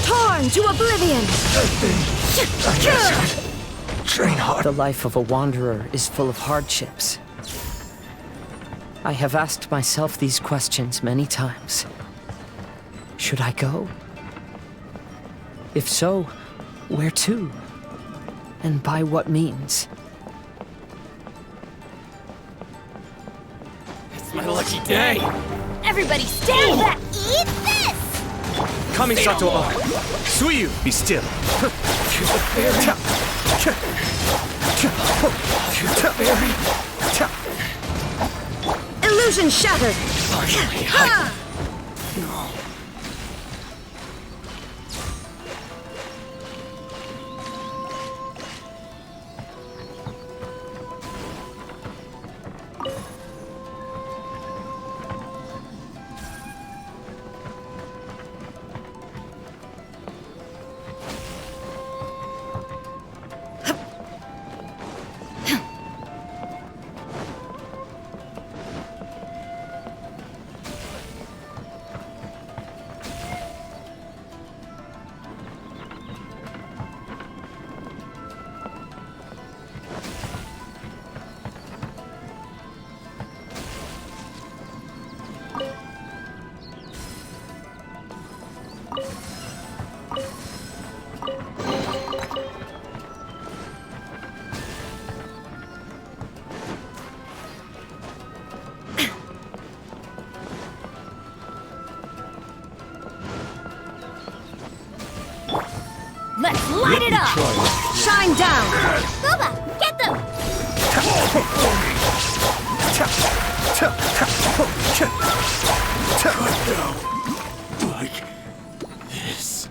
H: Torn to oblivion!
K: Train hard.
E: The life of a wanderer is full of hardships. I have asked myself these questions many times. Should I go? If so, where to? And by what means?
L: It's my lucky day.
H: Everybody stand back!
A: Eat this!
K: Kamisato O. Suiyu, be still.
H: Illusion shattered! Ha! Let's light it up! Shine down!
A: Booba, get them!
M: Like this.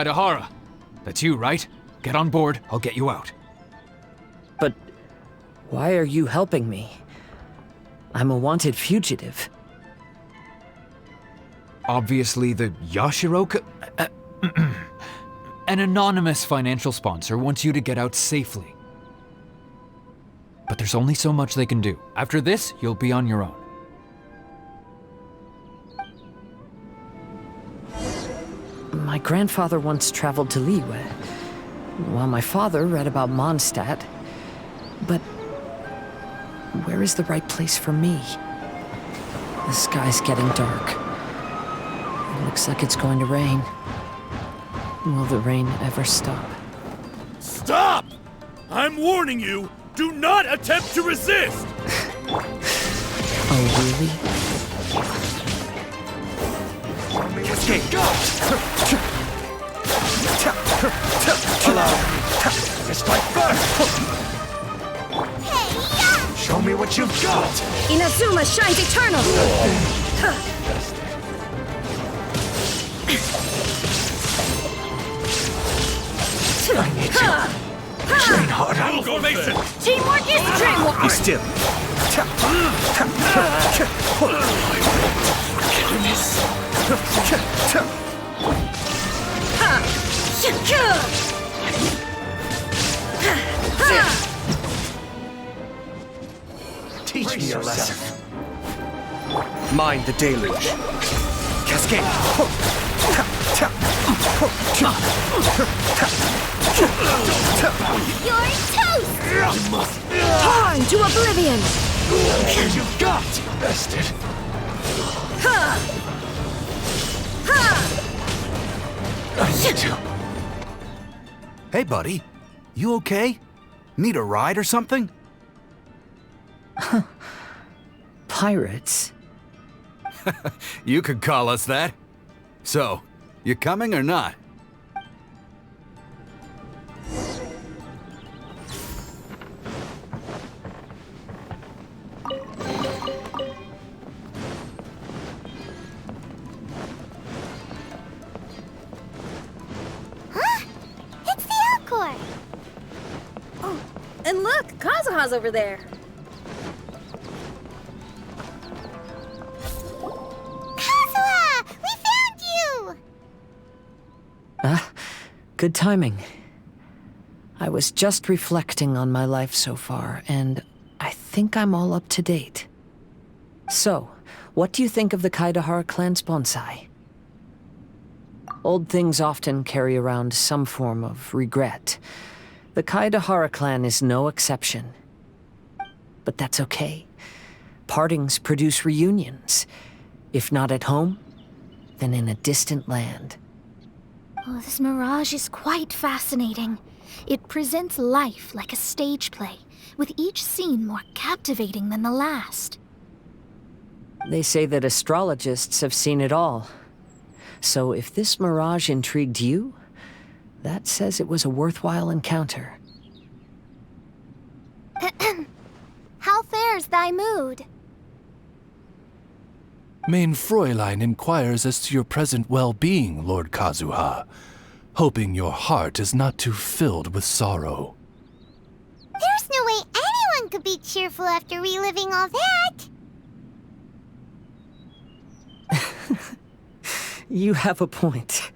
N: Kaidahara. That's you, right? Get on board, I'll get you out.
E: But why are you helping me? I'm a wanted fugitive.
N: Obviously the Yashiro... An anonymous financial sponsor wants you to get out safely. But there's only so much they can do. After this, you'll be on your own.
E: My grandfather once traveled to Liyue, while my father read about Mondstadt. But where is the right place for me? The sky's getting dark. It looks like it's going to rain. Will the rain ever stop?
M: Stop! I'm warning you, do not attempt to resist!
E: Oh, really?
K: Cascade, go! Allow me. Just like first! Show me what you've got!
H: Inazuma shines eternal!
K: I need you. Train harder.
M: Formation!
H: Teamwork is dreamwork!
K: Be still. Teach me your lesson. Mind the deluge. Cascade.
H: You're toast! Torn to oblivion!
K: What you got, bastard? I need you.
B: Hey, buddy. You okay? Need a ride or something?
E: Pirates?
B: You could call us that. So, you coming or not?
A: Huh? It's the Alcor!
G: Oh, and look, Kazuha's over there.
A: Kazuha! We found you!
E: Good timing. I was just reflecting on my life so far, and I think I'm all up to date. So, what do you think of the Kaidahara clan's bonsai? Old things often carry around some form of regret. The Kaidahara clan is no exception. But that's okay. Partings produce reunions. If not at home, then in a distant land.
H: Oh, this mirage is quite fascinating. It presents life like a stage play, with each scene more captivating than the last.
E: They say that astrologists have seen it all. So if this mirage intrigued you, that says it was a worthwhile encounter.
D: How fares thy mood?
F: Main Fräulein inquires as to your present well-being, Lord Kazuha, hoping your heart is not too filled with sorrow.
A: There's no way anyone could be cheerful after reliving all that!
E: You have a point.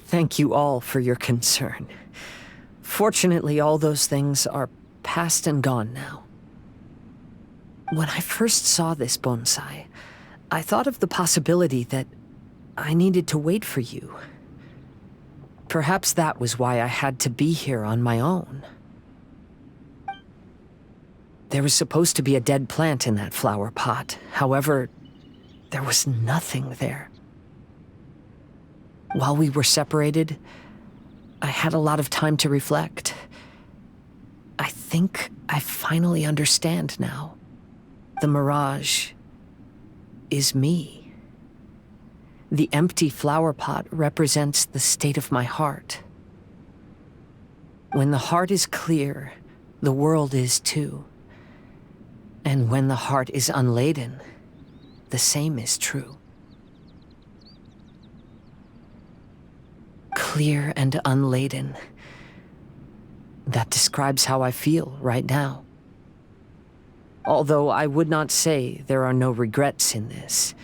E: Thank you all for your concern. Fortunately, all those things are past and gone now. When I first saw this bonsai, I thought of the possibility that I needed to wait for you. Perhaps that was why I had to be here on my own. There was supposed to be a dead plant in that flower pot. However, there was nothing there. While we were separated, I had a lot of time to reflect. I think I finally understand now. The mirage is me. The empty flower pot represents the state of my heart. When the heart is clear, the world is too. And when the heart is unladen, the same is true. clear and unladen. That describes how I feel right now. Although I would not say there are no regrets in this.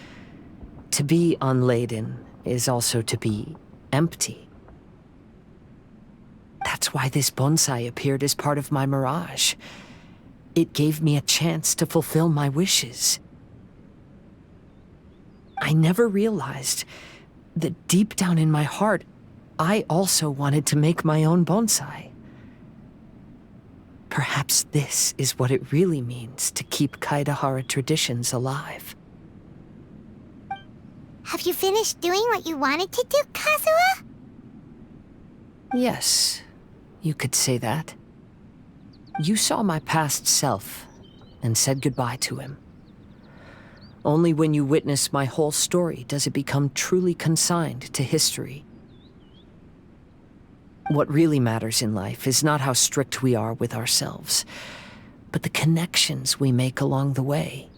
E: To be unladen is also to be empty. That's why this bonsai appeared as part of my mirage. It gave me a chance to fulfill my wishes. I never realized that deep down in my heart, I also wanted to make my own bonsai. Perhaps this is what it really means to keep Kaedahara traditions alive.
A: Have you finished doing what you wanted to do, Kazuha?
E: Yes, you could say that. You saw my past self and said goodbye to him. Only when you witness my whole story does it become truly consigned to history. What really matters in life is not how strict we are with ourselves, but the connections we make along the way.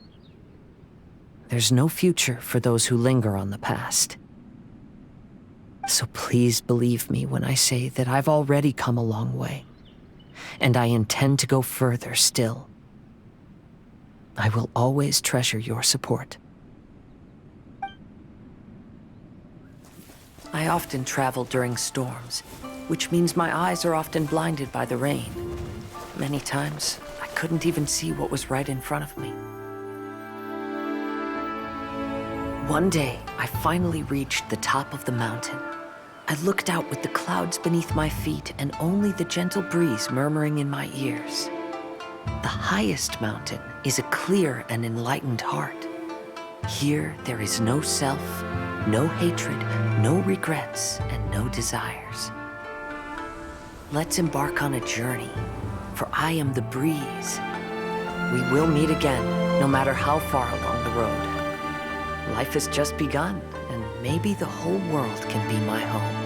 E: There's no future for those who linger on the past. So please believe me when I say that I've already come a long way, and I intend to go further still. I will always treasure your support. I often travel during storms, which means my eyes are often blinded by the rain. Many times, I couldn't even see what was right in front of me. One day, I finally reached the top of the mountain. I looked out with the clouds beneath my feet and only the gentle breeze murmuring in my ears. The highest mountain is a clear and enlightened heart. Here, there is no self, no hatred, no regrets, and no desires. Let's embark on a journey, for I am the breeze. We will meet again, no matter how far along the road. Life has just begun, and maybe the whole world can be my home.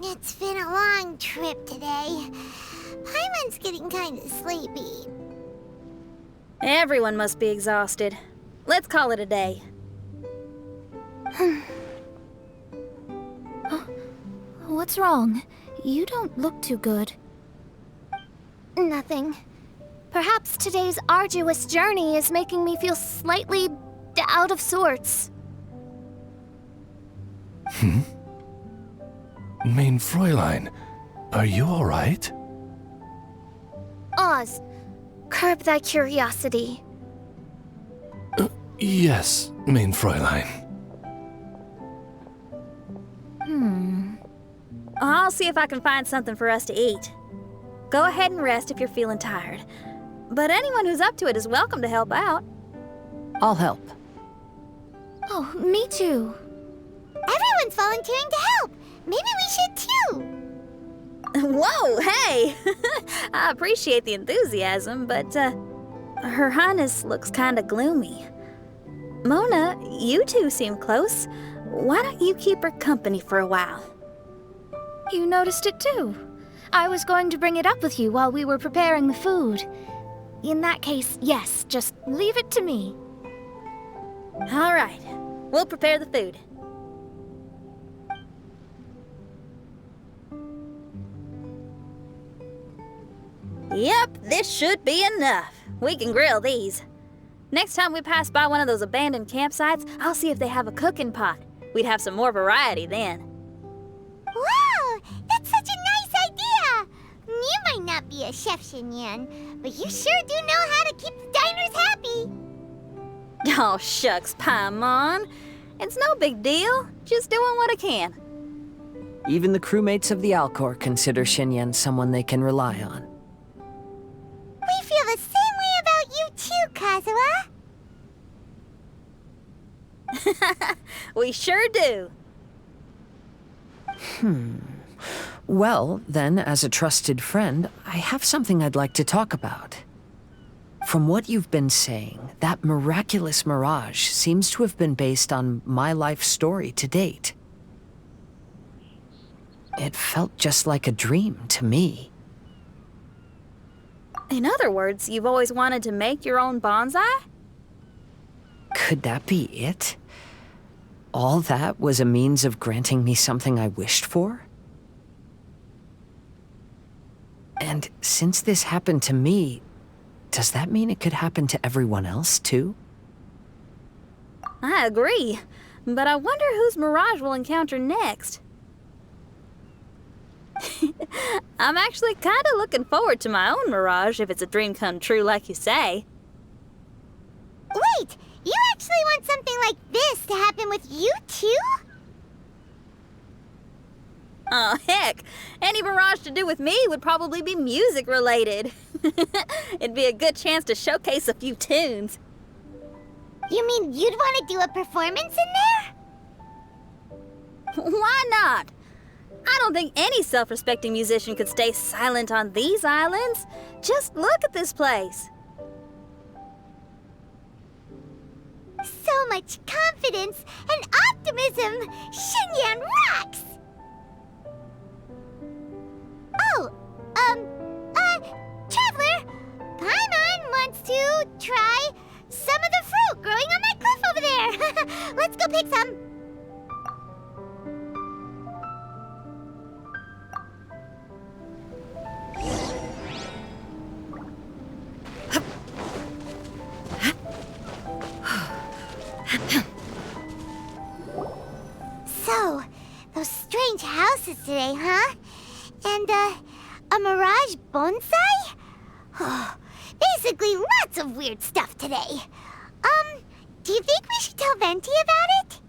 A: It's been a long trip today. Paimon's getting kind of sleepy.
G: Everyone must be exhausted. Let's call it a day.
H: What's wrong? You don't look too good.
D: Nothing. Perhaps today's arduous journey is making me feel slightly out of sorts.
F: Main Fräulein, are you all right?
D: Oz, curb thy curiosity.
F: Yes, Main Fräulein.
G: I'll see if I can find something for us to eat. Go ahead and rest if you're feeling tired. But anyone who's up to it is welcome to help out.
E: I'll help.
H: Oh, me too.
A: Everyone's volunteering to help. Maybe we should too.
G: Whoa, hey! I appreciate the enthusiasm, but, Her Highness looks kinda gloomy. Mona, you two seem close. Why don't you keep her company for a while?
H: You noticed it too. I was going to bring it up with you while we were preparing the food. In that case, yes, just leave it to me.
G: All right, we'll prepare the food. Yep, this should be enough. We can grill these. Next time we pass by one of those abandoned campsites, I'll see if they have a cooking pot. We'd have some more variety then.
A: Wow, that's such a nice idea. You might not be a chef, Xinyan, but you sure do know how to keep the diners happy.
G: Oh, shucks, Paimon. It's no big deal. Just doing what I can.
E: Even the crewmates of the Alcor consider Xinyan someone they can rely on.
A: We feel the same way about you too, Kazuha.
G: We sure do.
E: Well, then, as a trusted friend, I have something I'd like to talk about. From what you've been saying, that miraculous mirage seems to have been based on my life story to date. It felt just like a dream to me.
G: In other words, you've always wanted to make your own bonsai?
E: Could that be it? All that was a means of granting me something I wished for? And since this happened to me, does that mean it could happen to everyone else, too?
G: I agree, but I wonder whose mirage we'll encounter next. I'm actually kind of looking forward to my own mirage if it's a dream come true like you say.
A: Wait! You actually want something like this to happen with you too?
G: Oh, heck! Any mirage to do with me would probably be music related. It'd be a good chance to showcase a few tunes.
A: You mean you'd want to do a performance in there?
G: Why not? I don't think any self-respecting musician could stay silent on these islands. Just look at this place.
A: So much confidence and optimism! Xinyan rocks! Oh, Traveler, Paimon wants to try some of the fruit growing on that cliff over there. Let's go pick some. So, those strange houses today, huh? And, a mirage bonsai? Oh, basically lots of weird stuff today. Do you think we should tell Venti about it?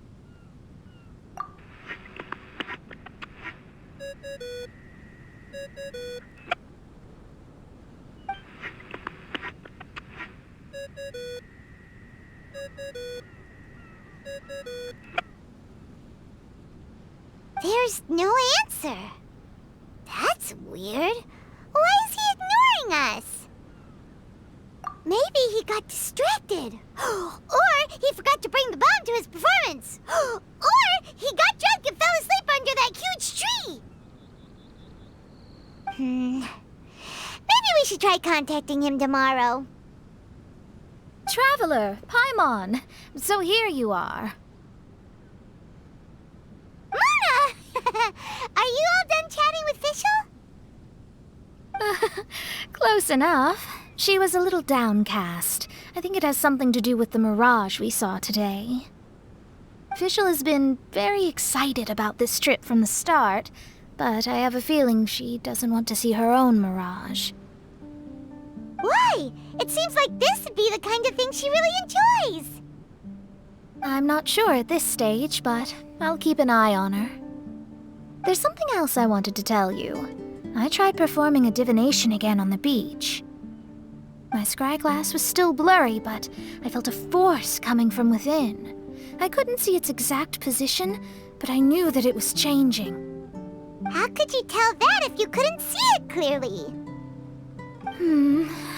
A: There's no answer. That's weird. Why is he ignoring us? Maybe he got distracted. Or he forgot to bring the bomb to his performance. Or he got drunk and fell asleep under that huge tree. Maybe we should try contacting him tomorrow.
H: Traveler, Paimon. So here you are.
A: Mona! Are you all done chatting with Fischl?
H: Close enough. She was a little downcast. I think it has something to do with the mirage we saw today. Fischl has been very excited about this trip from the start, but I have a feeling she doesn't want to see her own mirage.
A: Why? It seems like this would be the kind of thing she really enjoys.
H: I'm not sure at this stage, but I'll keep an eye on her. There's something else I wanted to tell you. I tried performing a divination again on the beach. My scryglass was still blurry, but I felt a force coming from within. I couldn't see its exact position, but I knew that it was changing.
A: How could you tell that if you couldn't see it clearly?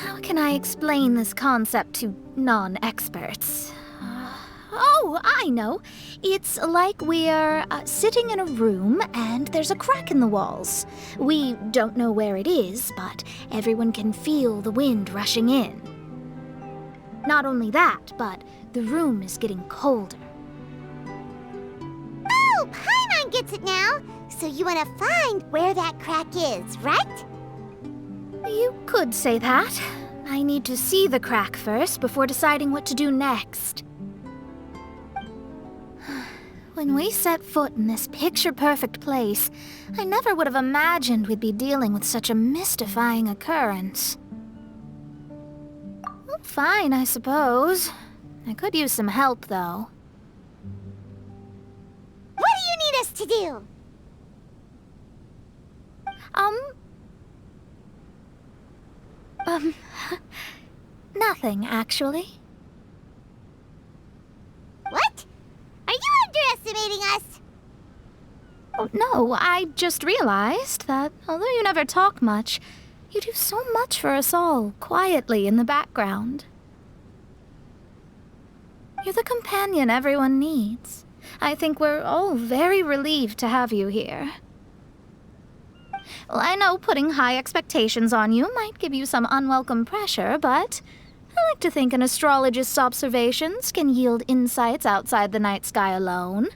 H: How can I explain this concept to non-experts? Oh, I know. It's like we're sitting in a room and there's a crack in the walls. We don't know where it is, but everyone can feel the wind rushing in. Not only that, but the room is getting colder.
A: Oh, Paimon gets it now. So you want to find where that crack is, right?
H: You could say that. I need to see the crack first before deciding what to do next. When we set foot in this picture-perfect place, I never would have imagined we'd be dealing with such a mystifying occurrence. Well, fine, I suppose. I could use some help, though.
A: What do you need us to do?
H: Nothing, actually.
A: What? Are you underestimating us?
H: Oh, no, I just realized that although you never talk much, you do so much for us all, quietly in the background. You're the companion everyone needs. I think we're all very relieved to have you here. Well, I know putting high expectations on you might give you some unwelcome pressure, but I like to think an astrologist's observations can yield insights outside the night sky alone.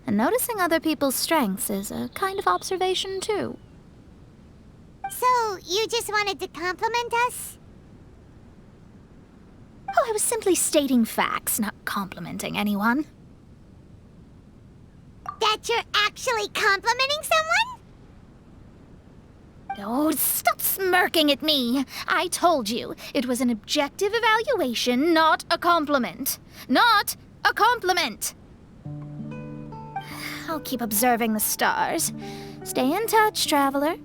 H: And noticing other people's strengths is a kind of observation, too.
A: So, you just wanted to compliment us?
H: Oh, I was simply stating facts, not complimenting anyone.
A: That you're actually complimenting someone?
H: Oh, stop smirking at me! I told you, it was an objective evaluation, not a compliment. Not a compliment! I'll keep observing the stars. Stay in touch, traveler.